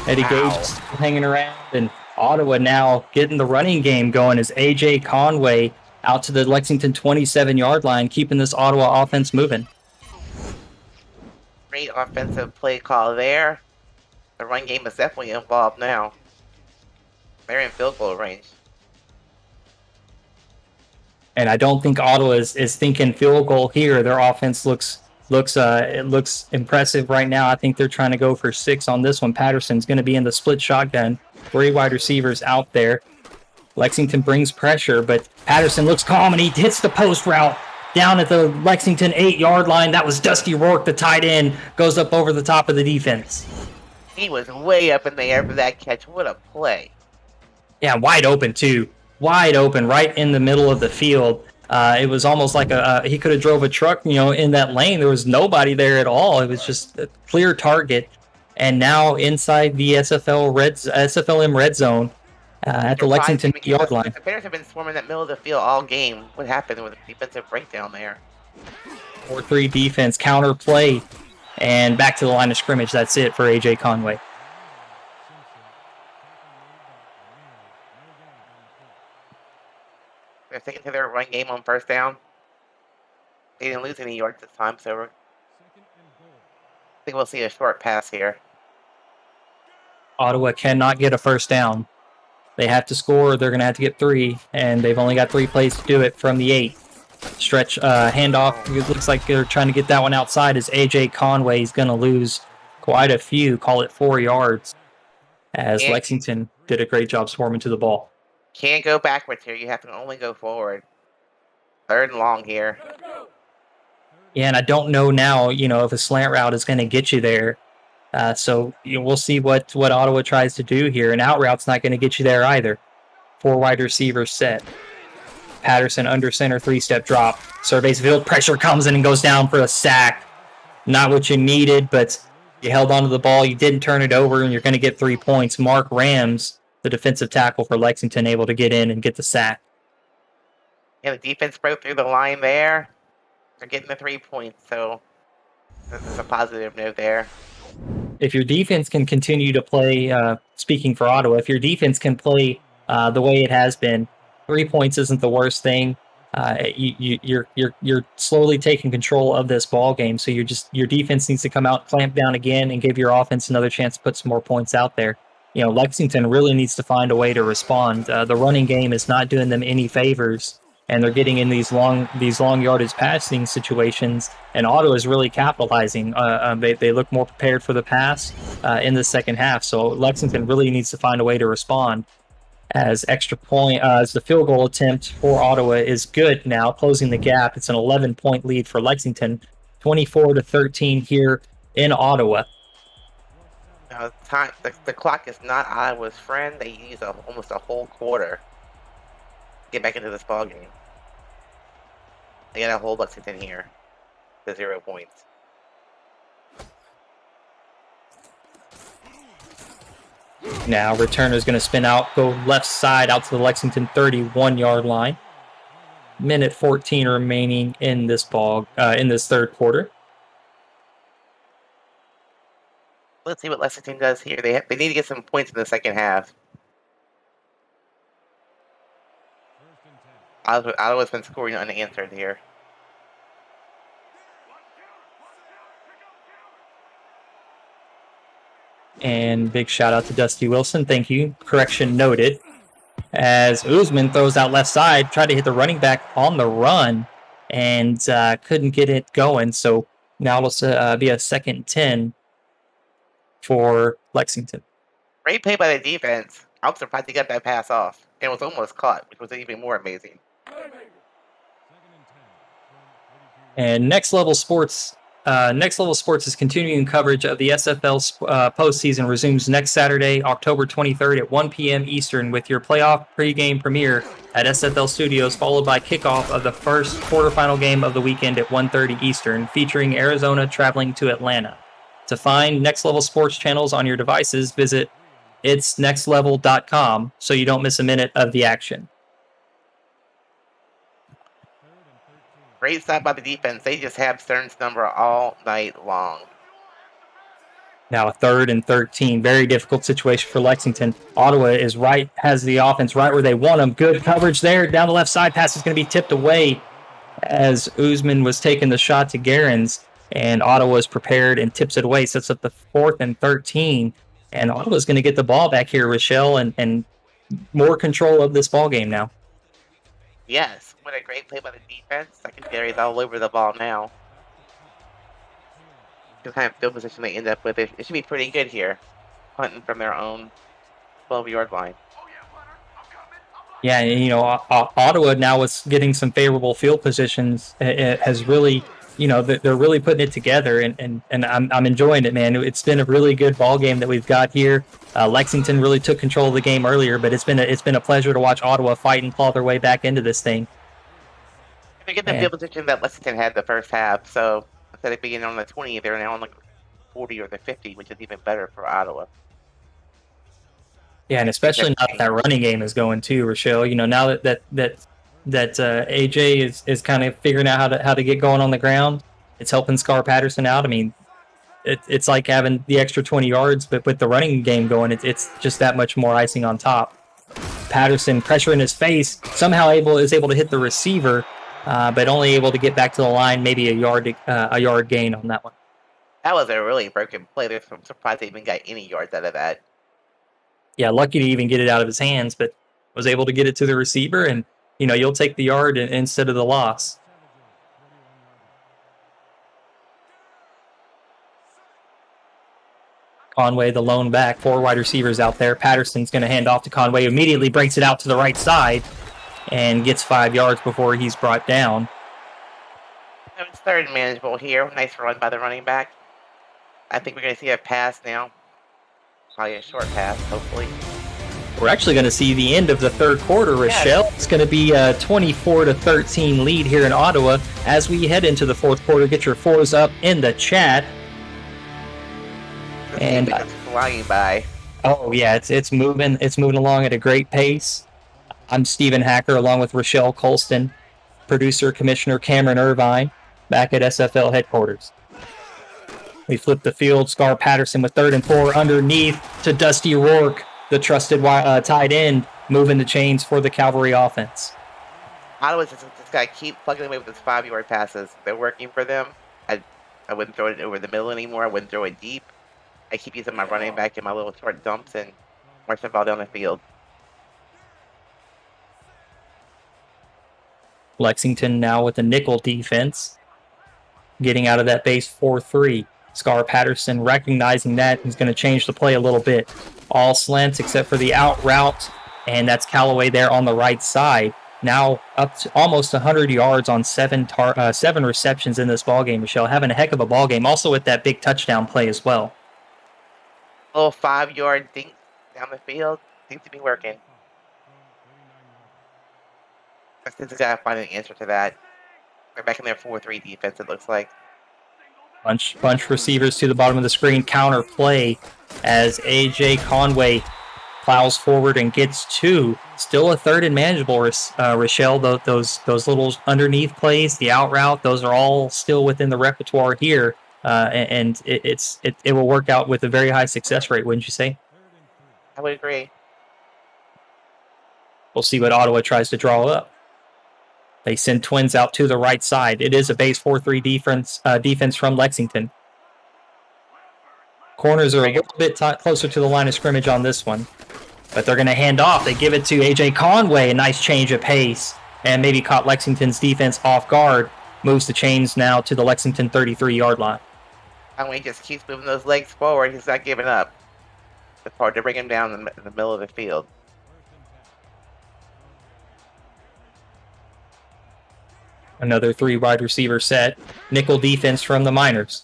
Eddie Gage still hanging around, and Ottawa now getting the running game going as AJ Conway out to the Lexington 27-yard line, keeping this Ottawa offense moving. Great offensive play call there. The run game is definitely involved now. They're in field goal range. And I don't think Ottawa is thinking field goal here. Their offense looks impressive right now. I think they're trying to go for 6 on this one. Patterson's going to be in the split shotgun. 3 wide receivers out there. Lexington brings pressure, but Patterson looks calm, and he hits the post route down at the Lexington 8-yard line. That was Dusty Rourke, the tight end, goes up over the top of the defense. He was way up in the air for that catch. What a play. Yeah, wide open, too. Wide open, right in the middle of the field. It was almost like he could have drove a truck, in that lane. There was nobody there at all. It was just a clear target. And now inside the SFLm red zone at the Lexington yard line. The Bears have been swarming that middle of the field all game. What happened with the defensive breakdown there? 4-3 defense, counter play, and back to the line of scrimmage. That's it for AJ Conway. They're sticking to their run game on first down. They didn't lose any yards this time, so I think we'll see a short pass here. Ottawa cannot get a first down. They have to score. They're going to have to get 3, and they've only got 3 plays to do it from the 8. Stretch handoff. It looks like they're trying to get that one outside as AJ Conway is going to lose quite a few, call it 4 yards, as Lexington did a great job swarming to the ball. Can't go backwards here. You have to only go forward. 3rd and long here. Yeah, and I don't know now, if a slant route is going to get you there. So we'll see what Ottawa tries to do here. An out route's not going to get you there either. 4 wide receivers set. Patterson under center, 3-step drop. Surveys field, pressure comes in and goes down for a sack. Not what you needed, but you held onto the ball. You didn't turn it over, and you're going to get 3 points. Mark Rams, the defensive tackle for Lexington, able to get in and get the sack. Yeah, the defense broke through the line there. They're getting the 3 points, so this is a positive note there. If your defense can continue to play, speaking for Ottawa, if your defense can play the way it has been, 3 points isn't the worst thing. You're slowly taking control of this ball game, so your defense needs to come out, clamp down again, and give your offense another chance to put some more points out there. Lexington really needs to find a way to respond. The running game is not doing them any favors, and they're getting in these long yardage passing situations, and Ottawa is really capitalizing. They look more prepared for the pass in the second half, so Lexington really needs to find a way to respond. As the field goal attempt for Ottawa is good now, closing the gap. It's an 11-point lead for Lexington, 24-13 here in Ottawa. Now, the clock is not Ottawa's friend. They use almost a whole quarter to get back into this ball game. They got to hold Lexington here to 0 points. Now, returner's going to spin out, go left side out to the Lexington 31-yard line. Minute 14 remaining in this third quarter. Let's see what Lexington does here. They need to get some points in the second half. Ottawa's been scoring unanswered here. And big shout out to Dusty Wilson. Thank you. Correction noted. As Usman throws out left side, tried to hit the running back on the run and couldn't get it going. So now it'll be a 2nd and 10 for Lexington. Great play by the defense. I was surprised he got that pass off. And it was almost caught, which was even more amazing. And Next Level Sports Next Level Sports is continuing coverage of the SFL postseason resumes next Saturday, October 23rd at 1 p.m. Eastern with your playoff pregame premiere at SFL Studios, followed by kickoff of the first quarterfinal game of the weekend at 1:30 Eastern, featuring Arizona traveling to Atlanta. To find Next Level Sports channels on your devices, visit itsnextlevel.com so you don't miss a minute of the action. Great stop by the defense. They just have Stern's number all night long. Now a 3rd and 13. Very difficult situation for Lexington. Ottawa has the offense right where they want them. Good coverage there. Down the left side. Pass is going to be tipped away as Usman was taking the shot to Gerrans. And Ottawa is prepared and tips it away. Sets up the 4th and 13. And Ottawa's going to get the ball back here, Rochelle, and more control of this ball game now. Yes, what a great play by the defense. Secondary's all over the ball now. The kind of field position they end up with, it should be pretty good here. Punting from their own 12-yard line. Yeah, and, Ottawa now is getting some favorable field positions. It has really, they're really putting it together, and I'm enjoying it, man. It's been a really good ball game that we've got here. Lexington really took control of the game earlier, but it's been a pleasure to watch Ottawa fight and claw their way back into this thing. They get the field position that Lexington had the first half, so instead of being on the 20, they're now on the 40 or the 50, which is even better for Ottawa. Yeah, and especially now that running game is going too, Rochelle. Now that AJ is kind of figuring out how to get going on the ground, it's helping Scar Patterson out. I mean, it's like having the extra 20 yards, but with the running game going, it's just that much more icing on top. Patterson, pressure in his face, somehow is able to hit the receiver, but only able to get back to the line, maybe a yard gain on that one. That was a really broken play. I'm surprised they even got any yards out of that. Yeah, lucky to even get it out of his hands, but was able to get it to the receiver, and you'll take the yard instead of the loss. Conway, the lone back, 4 wide receivers out there. Patterson's going to hand off to Conway, immediately breaks it out to the right side, and gets 5 yards before he's brought down. It's 3rd and manageable here. Nice run by the running back. I think we're going to see a pass now. Probably a short pass, hopefully. We're actually going to see the end of the 3rd quarter, Rochelle. Yes. It's going to be a 24-13 lead here in Ottawa. As we head into the 4th quarter, get your 4s up in the chat. And it's flying by. Oh yeah, it's moving along at a great pace. I'm Stephen Hacker along with Rochelle Colston, producer Commissioner Cameron Irvine, back at SFL headquarters. We flip the field. Scar Patterson with 3rd and 4 underneath to Dusty Rourke, the trusted tight end, moving the chains for the Cavalry offense. Ottawa's just got to keep plugging away with his 5-yard passes. They're working for them. I wouldn't throw it over the middle anymore. I wouldn't throw it deep. I keep using my running back in my little short dumps and march the ball down the field. Lexington now with a nickel defense, getting out of that base 4-3. Scar Patterson recognizing that he's going to change the play a little bit. All slants except for the out route, and that's Callaway there on the right side. Now up to almost 100 yards on 7 receptions in this ballgame, Michelle. Having a heck of a ballgame. Also with that big touchdown play as well. Little 5-yard dink down the field. Seems to be working. I think they got to find an answer to that. They're back in their 4-3 defense, it looks like. Bunch receivers to the bottom of the screen. Counter play as A.J. Conway plows forward and gets 2. Still a 3rd and manageable, Rochelle. Those little underneath plays, the out route, those are all still within the repertoire here. And it will work out with a very high success rate, wouldn't you say? I would agree. We'll see what Ottawa tries to draw up. They send Twins out to the right side. It is a base 4-3 defense from Lexington. Corners are a little bit closer to the line of scrimmage on this one. But they're going to hand off. They give it to A.J. Conway. A nice change of pace. And maybe caught Lexington's defense off guard. Moves the chains now to the Lexington 33-yard line. Conway just keeps moving those legs forward. He's not giving up. It's hard to bring him down in the middle of the field. Another 3 wide receiver set. Nickel defense from the Miners.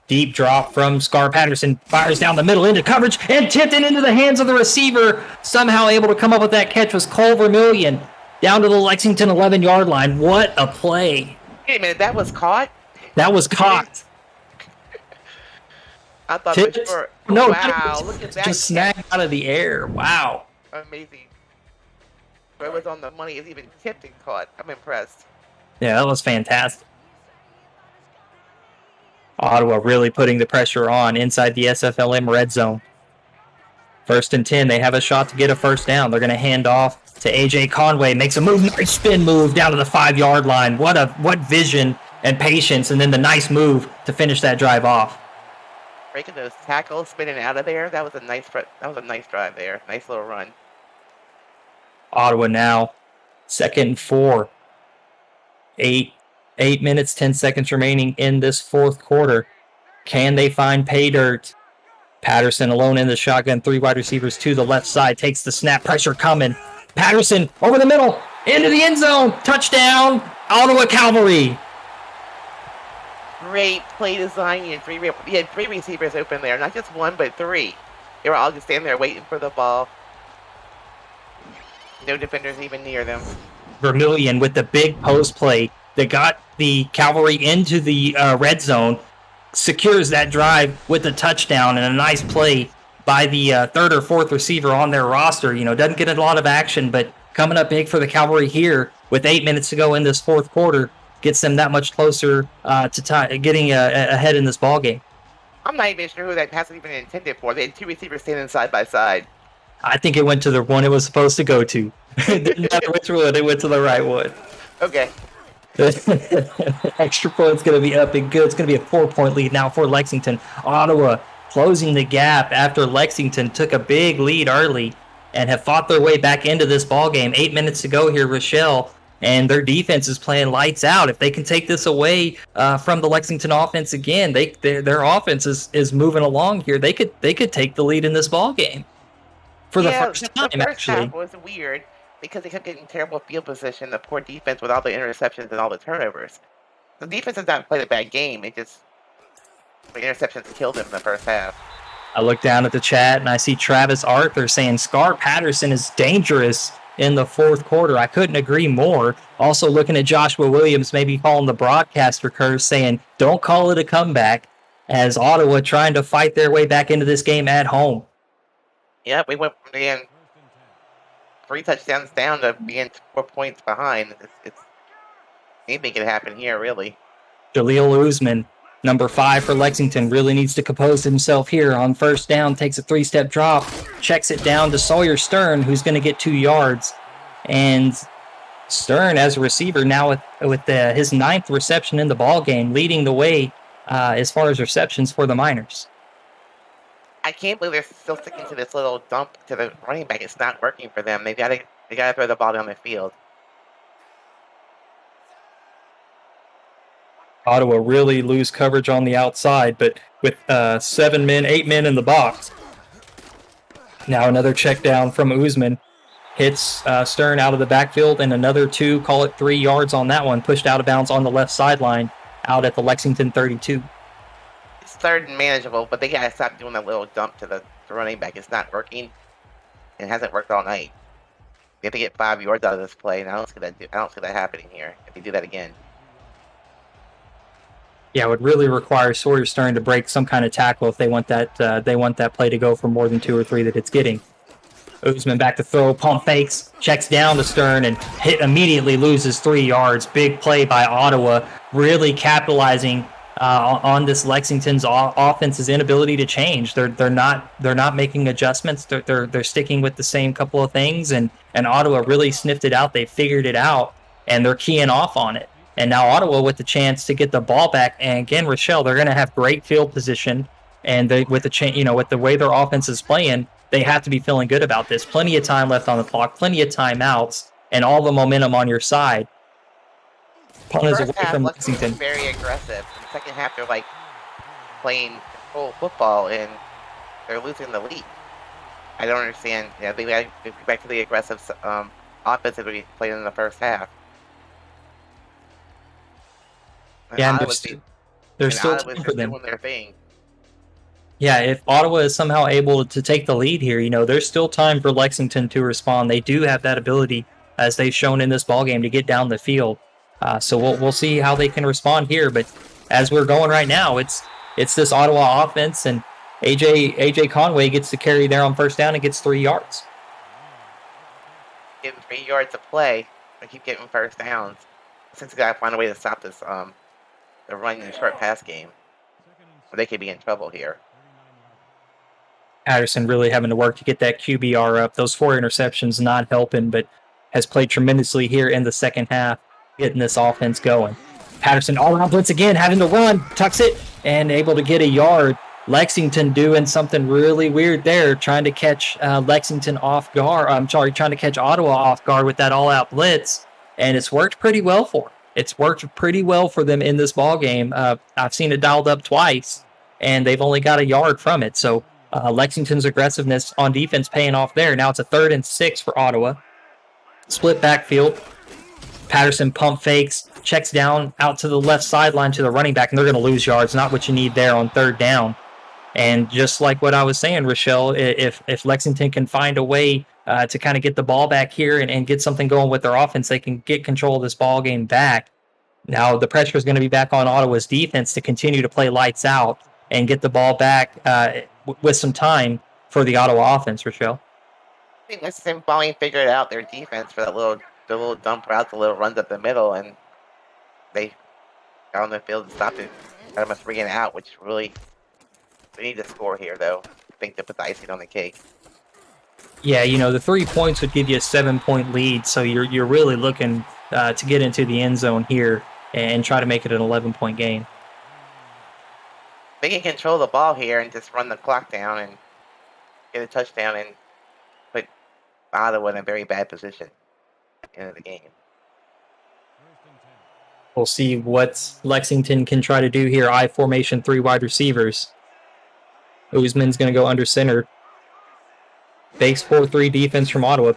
Deep drop from Scar Patterson. Fires down the middle into coverage and tipped it into the hands of the receiver. Somehow able to come up with that catch was Cole Vermillion down to the Lexington 11-yard line. What a play. Wait a minute, that was caught? That was caught. I thought for sure. No, wow, look at that. Just snagged out of the air. Wow. Amazing. But it was on the money. It's even tipped and caught. I'm impressed. Yeah, that was fantastic. Ottawa really putting the pressure on inside the SFLm red zone. 1st and 10. They have a shot to get a first down. They're going to hand off to AJ Conway. Makes a move, nice spin move down to the 5-yard line. What vision and patience, and then the nice move to finish that drive off. Breaking those tackles, spinning out of there. That was a nice drive there. Nice little run. Ottawa now 2nd and 4. 8 minutes, 10 seconds remaining in this 4th quarter. Can they find pay dirt? Patterson alone in the shotgun. 3 wide receivers to the left side. Takes the snap. Pressure coming. Patterson over the middle. Into the end zone. Touchdown. Ottawa Cavalry. Great play design. You had 3 receivers open there. Not just 1, but 3. They were all just standing there waiting for the ball. No defenders even near them. Vermillion with the big post play that got the Cavalry into the red zone, secures that drive with a touchdown and a nice play by the 3rd or 4th receiver on their roster. You know, doesn't get a lot of action, but coming up big for the Cavalry here with 8 minutes to go in this 4th quarter gets them that much closer to getting ahead in this ball game. I'm not even sure who that pass was even intended for. They had 2 receivers standing side by side. I think it went to the one it was supposed to go to. It didn't matter which one, it went to the right one. Okay. Extra point's going to be up and good. It's going to be a 4-point lead now for Lexington. Ottawa closing the gap after Lexington took a big lead early and have fought their way back into this ball game. 8 minutes to go here, Rochelle, and their defense is playing lights out. If they can take this away from the Lexington offense again, their offense is moving along here. They could take the lead in this ball game for the first time. The first actually, half was weird because they kept getting terrible field position, the poor defense with all the interceptions and all the turnovers. The defense has not played a bad game. The interceptions killed them in the first half. I look down at the chat and I see Travis Arthur saying Scar Patterson is dangerous in the 4th quarter. I couldn't agree more. Also looking at Joshua Williams, maybe calling the broadcaster curse, saying don't call it a comeback, as Ottawa trying to fight their way back into this game at home. Yeah, we went from being 3 touchdowns down to being 4 points behind. It's anything can happen here, really. Jaleel Usman, number 5 for Lexington, really needs to compose himself here on 1st down. Takes a 3-step drop, checks it down to Sawyer Stern, who's going to get 2 yards. And Stern, as a receiver, now with his 9th reception in the ball game, leading the way as far as receptions for the Miners. I can't believe they're still sticking to this little dump to the running back. It's not working for them. They gotta throw the ball down the field. Ottawa really lose coverage on the outside, but with 8 men in the box. Now another check down from Usman. Hits Stern out of the backfield, and another 2, call it 3 yards on that one, pushed out of bounds on the left sideline out at the Lexington 32. It's 3rd and manageable, but they gotta stop doing that little dump to the running back. It's not working. It hasn't worked all night. They have to get 5 yards out of this play, and I don't see that happening here if they do that again. Yeah, it would really require Sawyer Stern to break some kind of tackle if they want that play to go for more than 2 or 3 that it's getting. Usman back to throw, pump fakes, checks down to Stern, and immediately loses 3 yards. Big play by Ottawa, really capitalizing on this Lexington's offense's inability to change. They're not making adjustments. They're sticking with the same couple of things, and Ottawa really sniffed it out. They figured it out, and they're keying off on it. And now Ottawa with the chance to get the ball back. And again, Rochelle, they're going to have great field position, and with the way their offense is playing, they have to be feeling good about this. Plenty of time left on the clock, plenty of timeouts, and all the momentum on your side. Punt is away from Lexington. Very aggressive. In the second half, they're like playing full football, and they're losing the lead. I don't understand. Yeah, they got to get back to the aggressive offense that we played in the first half. And Yeah, and there's still Ottawa's time for just them. doing their thing. Yeah, if Ottawa is somehow able to take the lead here, there's still time for Lexington to respond. They do have that ability, as they've shown in this ballgame, to get down the field. So we'll see how they can respond here. But as we're going right now, it's this Ottawa offense, and AJ Conway gets to carry there on first down and gets 3 yards. Getting 3 yards of play, I keep getting first downs. Since they gotta find a way to stop this the running and short pass game, or they could be in trouble here. Patterson really having to work to get that QBR up. Those 4 interceptions not helping, but has played tremendously here in the second half, getting this offense going. Patterson all around blitz again, having to run, tucks it, and able to get a yard. Lexington doing something really weird there, trying to catch Lexington off guard. Trying to catch Ottawa off guard with that all-out blitz, and it's worked pretty well for them. It's worked pretty well for them in this ball game. I've seen it dialed up twice, and they've only got a yard from it. So Lexington's aggressiveness on defense paying off there. Now it's a 3rd and 6 for Ottawa. Split backfield. Patterson pump fakes, checks down out to the left sideline to the running back, and they're going to lose yards. Not what you need there on 3rd down. And just like what I was saying, Rochelle, if Lexington can find a way to kind of get the ball back here and get something going with their offense, they can get control of this ball game back. Now the pressure is going to be back on Ottawa's defense to continue to play lights out and get the ball back with some time for the Ottawa offense, Rochelle. I think Lexington finally figured out their defense for the little dump routes, the little runs up the middle, and they got on the field to stop it. Got them a 3 and out, which really they need to score here, though. I think to put the icing on the cake. Yeah, the 3 points would give you a 7-point lead, so you're really looking to get into the end zone here and try to make it an 11-point game. They can control the ball here and just run the clock down and get a touchdown and put Ottawa in a very bad position at the end of the game. We'll see what Lexington can try to do here. I formation, 3 wide receivers. Usman's going to go under center. Fakes 4-3 defense from Ottawa.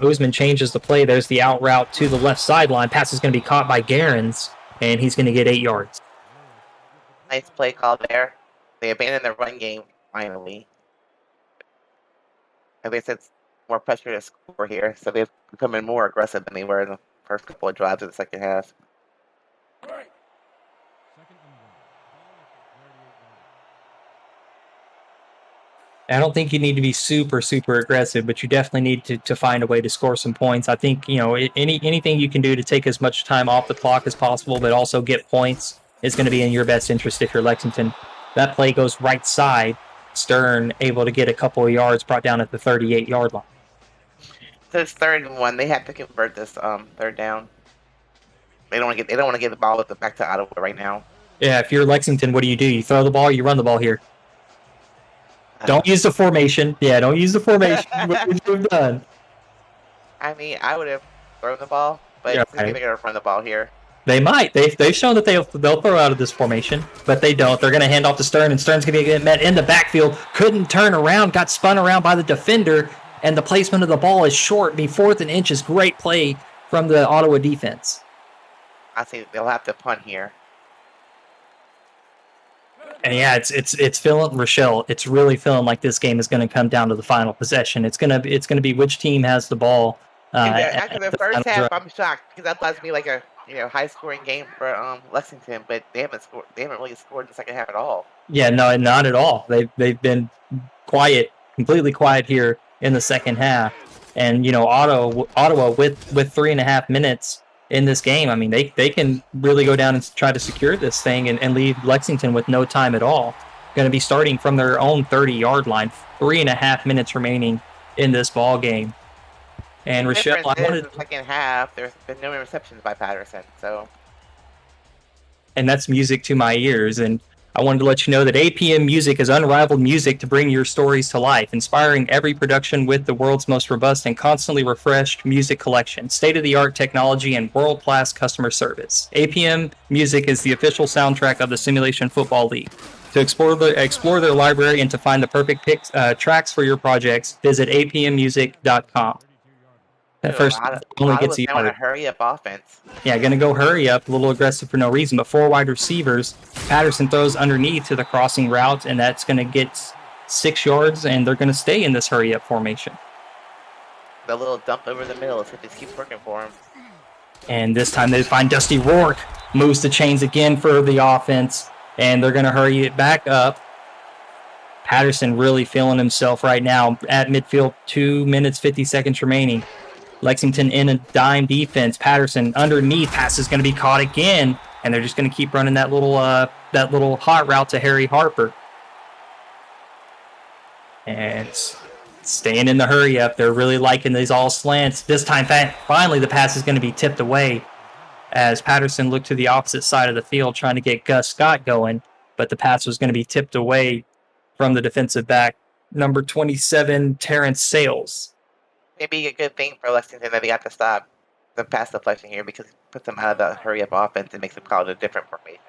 Usman changes the play. There's the out route to the left sideline. Pass is going to be caught by Garens, and he's going to get 8 yards. Nice play call there. They abandoned their run game finally. I guess it's more pressure to score here, so they've become more aggressive than they were in the first couple of drives of the second half. I don't think you need to be super, super aggressive, but you definitely need to find a way to score some points. I think, anything you can do to take as much time off the clock as possible, but also get points is going to be in your best interest if you're Lexington. That play goes right side. Stern able to get a couple of yards, brought down at the 38-yard line. So it's 3rd and 1. They have to convert this 3rd down. They don't want to get the ball back to Ottawa right now. Yeah, if you're Lexington, what do? You throw the ball, or you run the ball here. Don't use the formation. Yeah, don't use the formation. What would you have done? I mean, I would have thrown the ball, but Yeah, they're going to run the ball here. They might. They've shown that they'll throw out of this formation, but they don't. They're going to hand off to Stern, and Stern's going to get met in the backfield. Couldn't turn around, got spun around by the defender, and the placement of the ball is short. Be 4th and inches. Great play from the Ottawa defense. I think they'll have to punt here. And yeah, it's feeling, Rochelle. It's really feeling like this game is going to come down to the final possession. It's going to be which team has the ball. After the first half, I'm shocked because that thought to be like a high scoring game for Lexington, but they haven't really scored in the second half at all. Yeah, no, not at all. They've been quiet, completely quiet here in the second half. And Ottawa with 3.5 minutes in this game, I mean, they can really go down and try to secure this thing and leave Lexington with no time at all. Going to be starting from their own 30-yard line. 3.5 minutes remaining in this ball game. And Rochelle, I wanted in the second half. There's been no interceptions by Patterson, and that's music to my ears. And I wanted to let you know that APM Music is unrivaled music to bring your stories to life, inspiring every production with the world's most robust and constantly refreshed music collection, state-of-the-art technology, and world-class customer service. APM Music is the official soundtrack of the Simulation Football League. To explore their library and to find the perfect tracks for your projects, visit apmmusic.com. That first only gets Ottawa's a now in a yard. hurry-up offense. Yeah, going to go hurry up, a little aggressive for no reason, but 4 wide receivers. Patterson throws underneath to the crossing route, and that's going to get 6 yards, and they're going to stay in this hurry up formation. The little dump over the middle, so it just keeps working for him. And this time they find Dusty Rourke, moves the chains again for the offense, and they're going to hurry it back up. Patterson really feeling himself right now at midfield, 2 minutes, 50 seconds remaining. Lexington in a dime defense. Patterson underneath, pass is going to be caught again, and they're just going to keep running that little hot route to Harry Harper. And staying in the hurry up, they're really liking these all slants. This time, finally, the pass is going to be tipped away as Patterson looked to the opposite side of the field trying to get Gus Scott going, but the pass was going to be tipped away from the defensive back, number 27, Terrence Sales. Maybe a good thing for Lexington that they got to stop the pass deflection here because it puts them out of the hurry-up offense and makes them call it a different formation.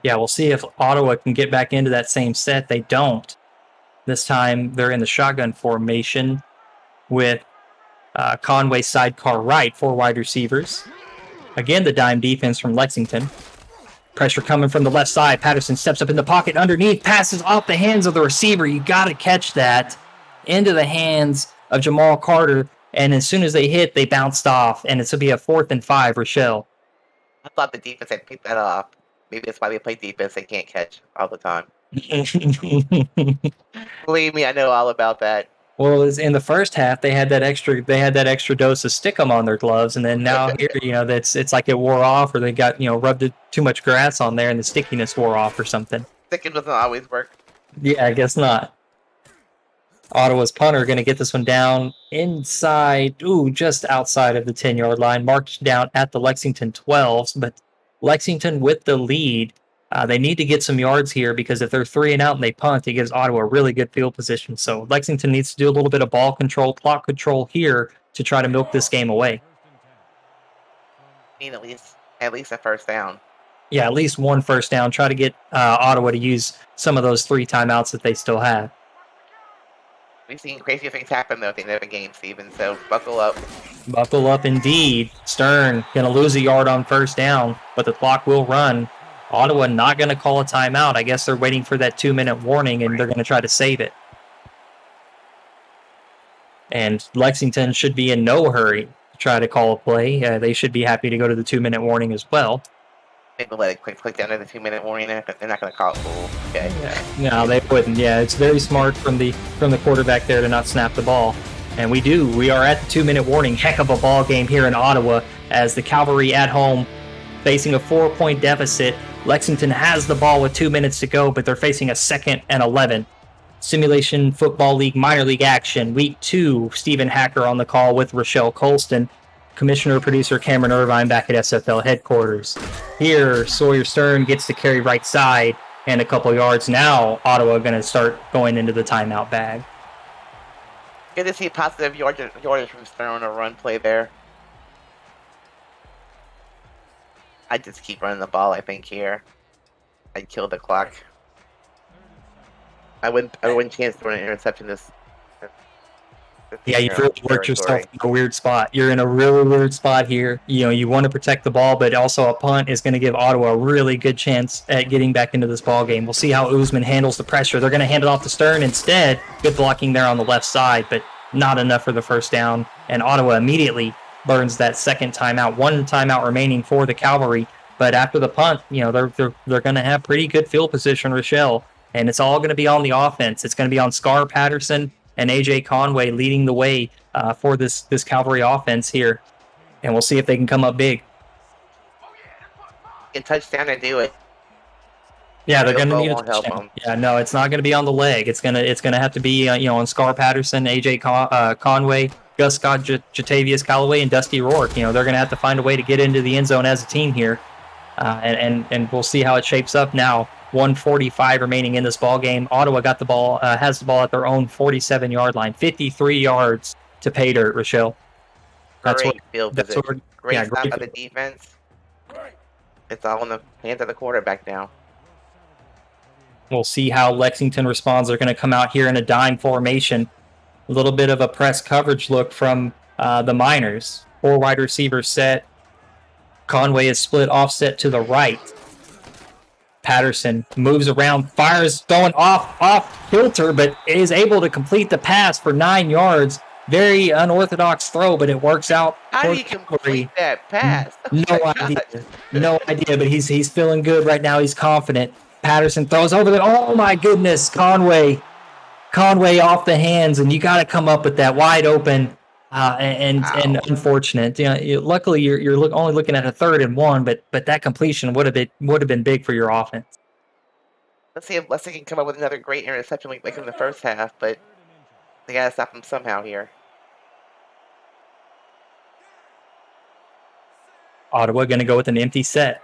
Yeah, we'll see if Ottawa can get back into that same set. They don't. This time, they're in the shotgun formation with Conway sidecar right, 4 wide receivers. Again, the dime defense from Lexington. Pressure coming from the left side. Patterson steps up in the pocket underneath, passes off the hands of the receiver. You got to catch that into the hands of Jamal Carter, and as soon as they hit, they bounced off, and it's going to be a 4th and 5, Rochelle. I thought the defense had picked that off. Maybe that's why they play defense. They can't catch all the time. Believe me, I know all about that. Well, in the first half, they had that extra dose of stickum on their gloves, and then now here, it's like it wore off, or they got rubbed too much grass on there, and the stickiness wore off or something. Sticking doesn't always work. Yeah, I guess not. Ottawa's punter going to get this one down inside, just outside of the 10-yard line, marked down at the Lexington 12s, but Lexington with the lead. They need to get some yards here because if they're 3 and out and they punt, it gives Ottawa a really good field position. So Lexington needs to do a little bit of ball control, clock control here to try to milk this game away. Need at least a first down. Yeah, at least one first down. Try to get Ottawa to use some of those 3 timeouts that they still have. We've seen crazy things happen, though, at the end of the game, Steven, so buckle up. Buckle up indeed. Stern going to lose a yard on first down, but the clock will run. Ottawa not going to call a timeout. I guess they're waiting for that 2-minute warning, and they're going to try to save it. And Lexington should be in no hurry to try to call a play. They should be happy to go to the 2-minute warning as well. Maybe let it click down to the 2-minute warning. They're not going to call it full. Okay. Yeah. No, they wouldn't. Yeah, it's very smart from the quarterback there to not snap the ball. And we are at the 2-minute warning. Heck of a ball game here in Ottawa as the Cavalry at home facing a 4-point deficit. Lexington has the ball with 2 minutes to go, but they're facing a 2nd and 11. Simulation Football League minor league action, week 2. Stephen Hacker on the call with Rochelle Colston. Commissioner producer Cameron Irvine back at SFL headquarters. Here, Sawyer Stern gets to carry right side and a couple yards. Now, Ottawa going to start going into the timeout bag. Good to see positive yardage from Stern on a run play there. I'd just keep running the ball, I think, here. I'd kill the clock. I wouldn't chance throwing an interception this. Yeah, you've really worked yourself in a weird spot. You're in a really weird spot here. You want to protect the ball, but also a punt is going to give Ottawa a really good chance at getting back into this ball game. We'll see how Usman handles the pressure. They're going to hand it off to Stern instead. Good blocking there on the left side, but not enough for the first down. And Ottawa immediately burns that 2nd timeout. 1 timeout remaining for the Cavalry. But after the punt, they're going to have pretty good field position, Rochelle. And it's all going to be on the offense. It's going to be on Scar Patterson and A.J. Conway leading the way for this Cavalry offense here. And we'll see if they can come up big. Can touchdown and do it. Yeah, they're going to need a touchdown. Yeah, no, it's not going to be on the leg. It's going to have to be on Scar Patterson, A.J. Conway, Gus Scott, Jatavius Callaway, and Dusty Rourke. They're going to have to find a way to get into the end zone as a team here. And we'll see how it shapes up now. 1:45 remaining in this ball game. Ottawa got the ball, has the ball at their own 47-yard line, 53 yards to pay dirt. Rochelle. Great stop by the defense. It's all in the hands of the quarterback now. We'll see how Lexington responds. They're going to come out here in a dime formation. A little bit of a press coverage look from the Miners. 4 wide receiver set. Conway is split offset to the right. Patterson moves around, fires, throwing off kilter, but is able to complete the pass for 9 yards. Very unorthodox throw, but it works out. How do you complete that pass? No idea. No idea, but he's feeling good right now. He's confident. Patterson throws over there. Oh my goodness, Conway off the hands, and you got to come up with that wide open. And unfortunate. Luckily you're only looking at a 3rd and 1, but that completion would have been big for your offense. Let's see if Lexington can come up with another great interception like in the first half, but they gotta stop him somehow here. Ottawa going to go with an empty set.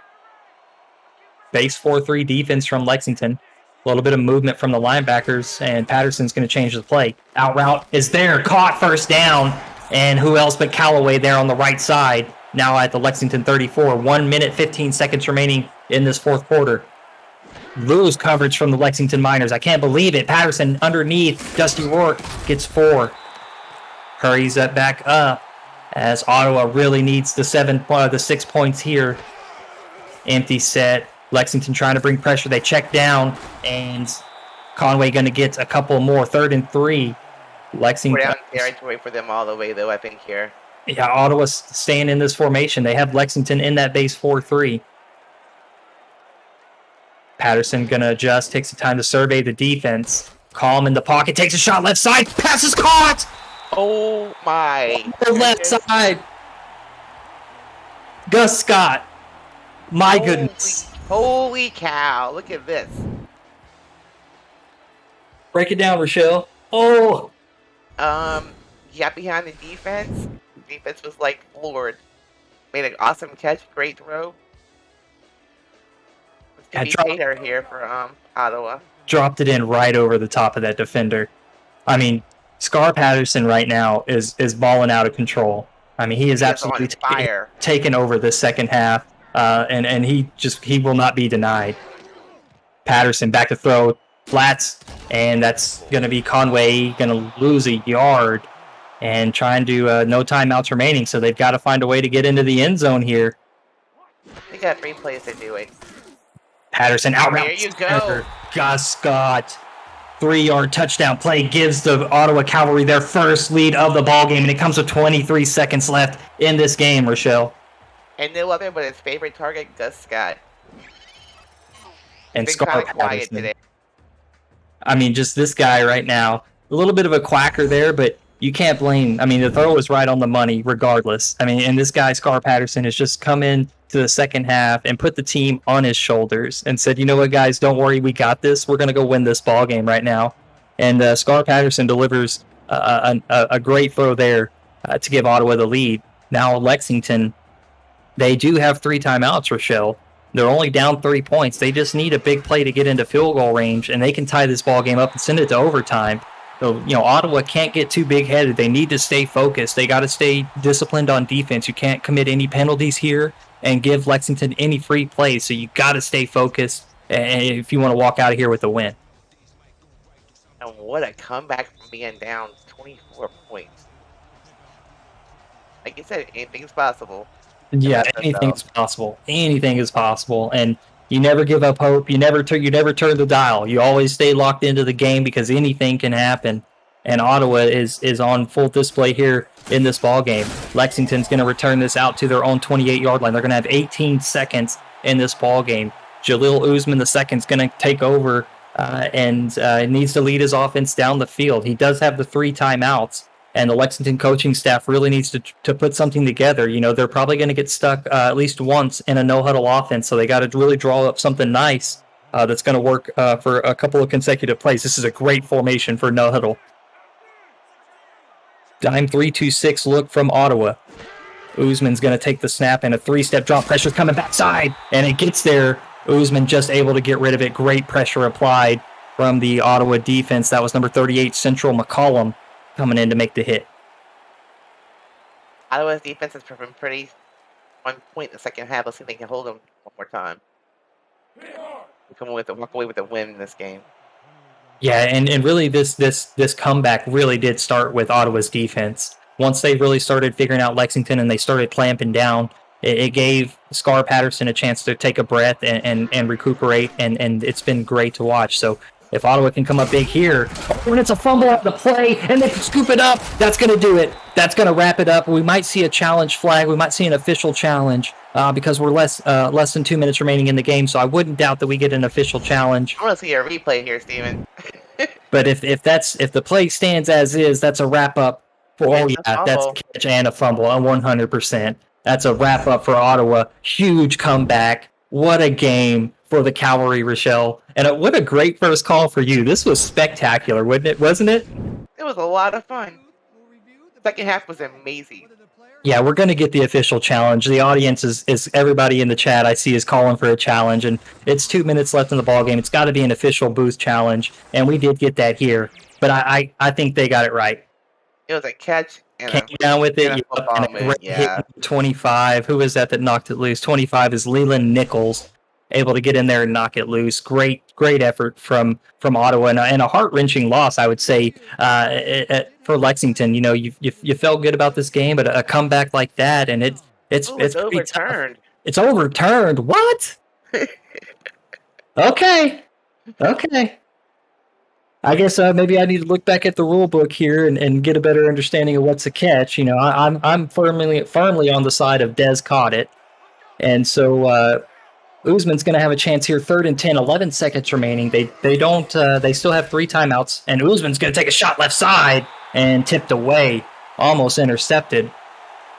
Base 4-3 defense from Lexington. A little bit of movement from the linebackers, and Patterson's going to change the play. Out route is there, caught, first down, and who else but Callaway there on the right side, now at the Lexington 34. 1 minute, 15 seconds remaining in this 4th quarter. Lose coverage from the Lexington Miners. I can't believe it. Patterson underneath. Dusty Rourke gets 4. Hurries that back up as Ottawa really needs the 6 points here. Empty set. Lexington trying to bring pressure. They check down, and Conway going to get a couple more. 3rd and 3. Lexington. We're down territory for them all the way, though, I think, here. Yeah, Ottawa's staying in this formation. They have Lexington in that base 4-3. Patterson going to adjust, takes the time to survey the defense. Calm in the pocket, takes a shot left side, pass is caught! Oh, my. The left side. Gus Scott. My goodness. Holy cow, look at this. Break it down, Rochelle. Oh! Got behind the defense. The defense was like floored. Made an awesome catch, great throw. Tater here for Ottawa. Dropped it in right over the top of that defender. I mean, Scar Patterson right now is balling out of control. I mean, he is absolutely taken over the second half, and he will not be denied. Patterson back to throw, flats, and that's going to be Conway going to lose a yard and trying to no timeouts remaining, so they've got to find a way to get into the end zone here. They got 3 plays to do it. Patterson out route. There you go. Gus Scott. 3-yard touchdown play gives the Ottawa Cavalry their first lead of the ball game, and it comes with 23 seconds left in this game, Rochelle. And no other but his favorite target, Gus Scott. And Scar Patterson. Today. I mean, just this guy right now. A little bit of a quacker there, but you can't blame. I mean, the throw was right on the money regardless. I mean, and this guy, Scar Patterson, has just come in to the second half and put the team on his shoulders and said, you know what, guys, don't worry, we got this. We're going to go win this ball game right now. And Scar Patterson delivers a great throw there to give Ottawa the lead. Now Lexington, they do have 3 timeouts, Rochelle. They're only down 3 points. They just need a big play to get into field goal range, and they can tie this ball game up and send it to overtime. So, Ottawa can't get too big-headed. They need to stay focused. They got to stay disciplined on defense. You can't commit any penalties here and give Lexington any free plays. So you got to stay focused if you want to walk out of here with a win. And what a comeback from being down 24 points. Like you said, anything's possible. Yeah, anything's possible. Anything is possible. And you never give up hope. You never turn the dial. You always stay locked into the game because anything can happen. And Ottawa is on full display here in this ball game. Lexington's going to return this out to their own 28-yard line. They're going to have 18 seconds in this ball game. Jaleel Usman II is going to take over and needs to lead his offense down the field. He does have the 3 timeouts, and the Lexington coaching staff really needs to put something together. They're probably going to get stuck at least once in a no-huddle offense, so they got to really draw up something nice that's going to work for a couple of consecutive plays. This is a great formation for no-huddle. Dime 3-2-6 look from Ottawa. Usman's going to take the snap, and a 3-step drop. Pressure's coming backside, and it gets there. Usman just able to get rid of it. Great pressure applied from the Ottawa defense. That was number 38, Central McCollum, coming in to make the hit. Ottawa's defense has been pretty on point in the second half. Let's see if they can hold them one more time. Walk away with a win in this game. Yeah, and really this comeback really did start with Ottawa's defense. once they really started figuring out Lexington and they started clamping down, it gave Scar Patterson a chance to take a breath and recuperate, and it's been great to watch. So if Ottawa can come up big here, when it's a fumble out the play and they scoop it up, that's going to do it. That's going to wrap it up. We might see a challenge flag. We might see an official challenge because we're less than 2 minutes remaining in the game. So I wouldn't doubt that we get an official challenge. I want to see a replay here, Steven. But if the play stands as is, that's a wrap up. Oh yeah, that's a catch and a fumble on 100%. That's a wrap up for Ottawa. Huge comeback. What a game for the Cavalry, Rochelle. And what a great first call for you. This was spectacular, wasn't it? It was a lot of fun. Second half was amazing. Yeah, we're going to get the official challenge. The audience is everybody in the chat I see is calling for a challenge, and it's 2 minutes left in the ball game. It's got to be an official booth challenge, and we did get that here. But I think they got it right. It was a catch and came down with it. And a great hit 25. Who is that knocked it loose? 25 is Leland Nichols, able to get in there and knock it loose. Great effort from Ottawa, and a heart-wrenching loss, I would say, for Lexington. You know, you felt good about this game, but a comeback like that, and it's overturned. It's overturned. What? Okay. I guess maybe I need to look back at the rule book here and get a better understanding of what's a catch. You know, I'm firmly on the side of Dez caught it, and so Usman's going to have a chance here. 3rd and 10, 11 seconds remaining. They still have 3 timeouts, and Usman's going to take a shot left side and tipped away, almost intercepted,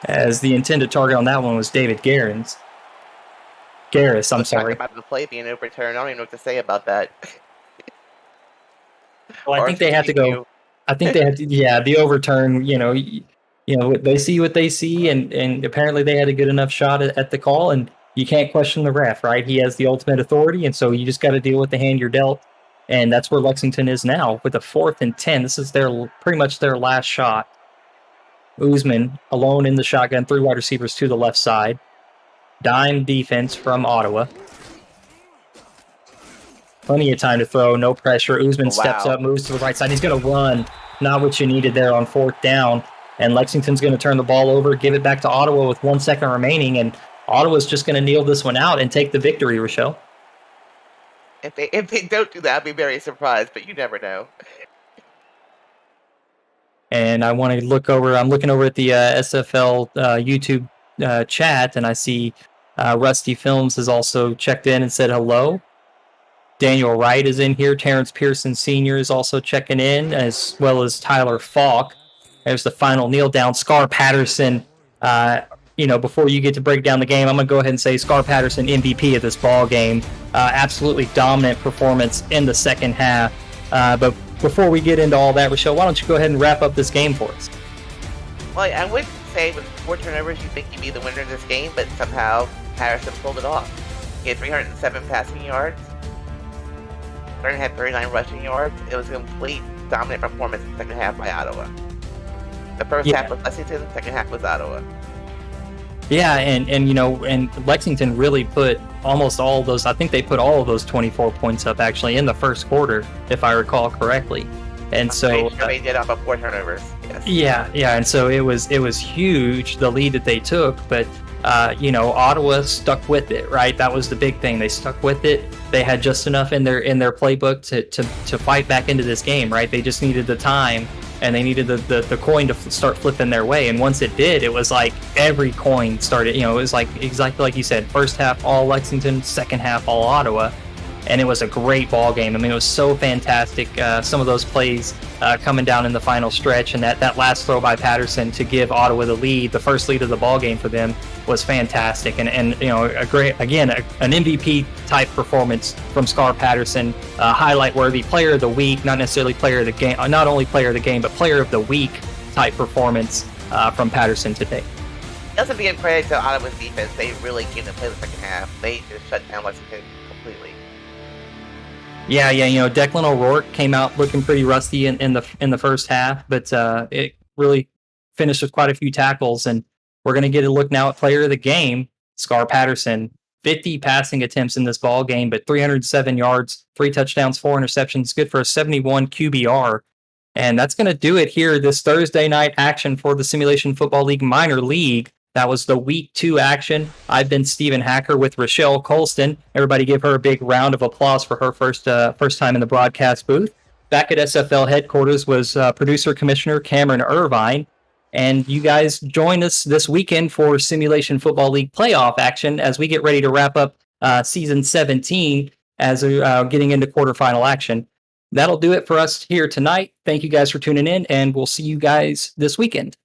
as the intended target on that one was David Garris. I'm sorry. About the play being overturned, I don't even know what to say about that. Well, I think they have to go. I think they have to. Yeah, the overturn. You know, they see what they see, and apparently they had a good enough shot at the call, and you can't question the ref, right? He has the ultimate authority, and so you just got to deal with the hand you're dealt, and that's where Lexington is now with a 4th and 10. This is pretty much their last shot. Usman alone in the shotgun, 3 wide receivers to the left side. Dime defense from Ottawa. Plenty of time to throw, no pressure. Usman steps up, moves to the right side. He's going to run. Not what you needed there on 4th down. And Lexington's going to turn the ball over, give it back to Ottawa with 1 second remaining. And Ottawa's just going to kneel this one out and take the victory, Rochelle. If they don't do that, I'd be very surprised, but you never know. And I want to look over. I'm looking over at the SFL YouTube chat, and I see Rusty Films has also checked in and said hello. Daniel Wright is in here. Terrence Pearson Sr. is also checking in, as well as Tyler Falk. There's the final kneel down. Scar Patterson, before you get to break down the game, I'm going to go ahead and say Scar Patterson MVP of this ball game. Absolutely dominant performance in the second half. But before we get into all that, Rochelle, why don't you go ahead and wrap up this game for us? Well, I would say with 4 turnovers, you think you'd be the winner of this game, but somehow Patterson pulled it off. He had 307 passing yards. Vernon had 39 rushing yards. It was a complete dominant performance in the second half by Ottawa. The first half was Lexington, the second half was Ottawa. Yeah, and Lexington really put almost all of those. I think they put all of those 24 points up actually in the first quarter, if I recall correctly. And so they did off of 4 turnovers. Yes. Yeah, and so it was huge, the lead that they took, but Ottawa stuck with it, right? That was the big thing. They stuck with it. They had just enough in their playbook to fight back into this game, right? They just needed the time, and they needed the coin to start flipping their way. And once it did, it was like every coin started, it was like exactly like you said, first half all Lexington, second half all Ottawa. And it was a great ball game. I mean, it was so fantastic. Some of those plays coming down in the final stretch, and that last throw by Patterson to give Ottawa the lead, the first lead of the ball game for them, was fantastic. And a great, again, an MVP type performance from Scar Patterson, highlight worthy, player of the week, not necessarily player of the game, not only player of the game, but player of the week type performance from Patterson today. Doesn't being credit to Ottawa's defense. They really came to play the second half. They just shut down Lexington completely. Yeah, Declan O'Rourke came out looking pretty rusty in the first half, but it really finished with quite a few tackles, and we're going to get a look now at player of the game, Scar Patterson. 50 passing attempts in this ball game, but 307 yards, 3 touchdowns, 4 interceptions, good for a 71 QBR. And that's going to do it here this Thursday night action for the Simulation Football League Minor League. That was the Week 2 action. I've been Stephen Hacker with Rochelle Colston. Everybody give her a big round of applause for her first time in the broadcast booth. Back at SFL headquarters was producer commissioner Cameron Irvine. And you guys join us this weekend for Simulation Football League playoff action as we get ready to wrap up season 17 as getting into quarterfinal action. That'll do it for us here tonight. Thank you guys for tuning in, and we'll see you guys this weekend.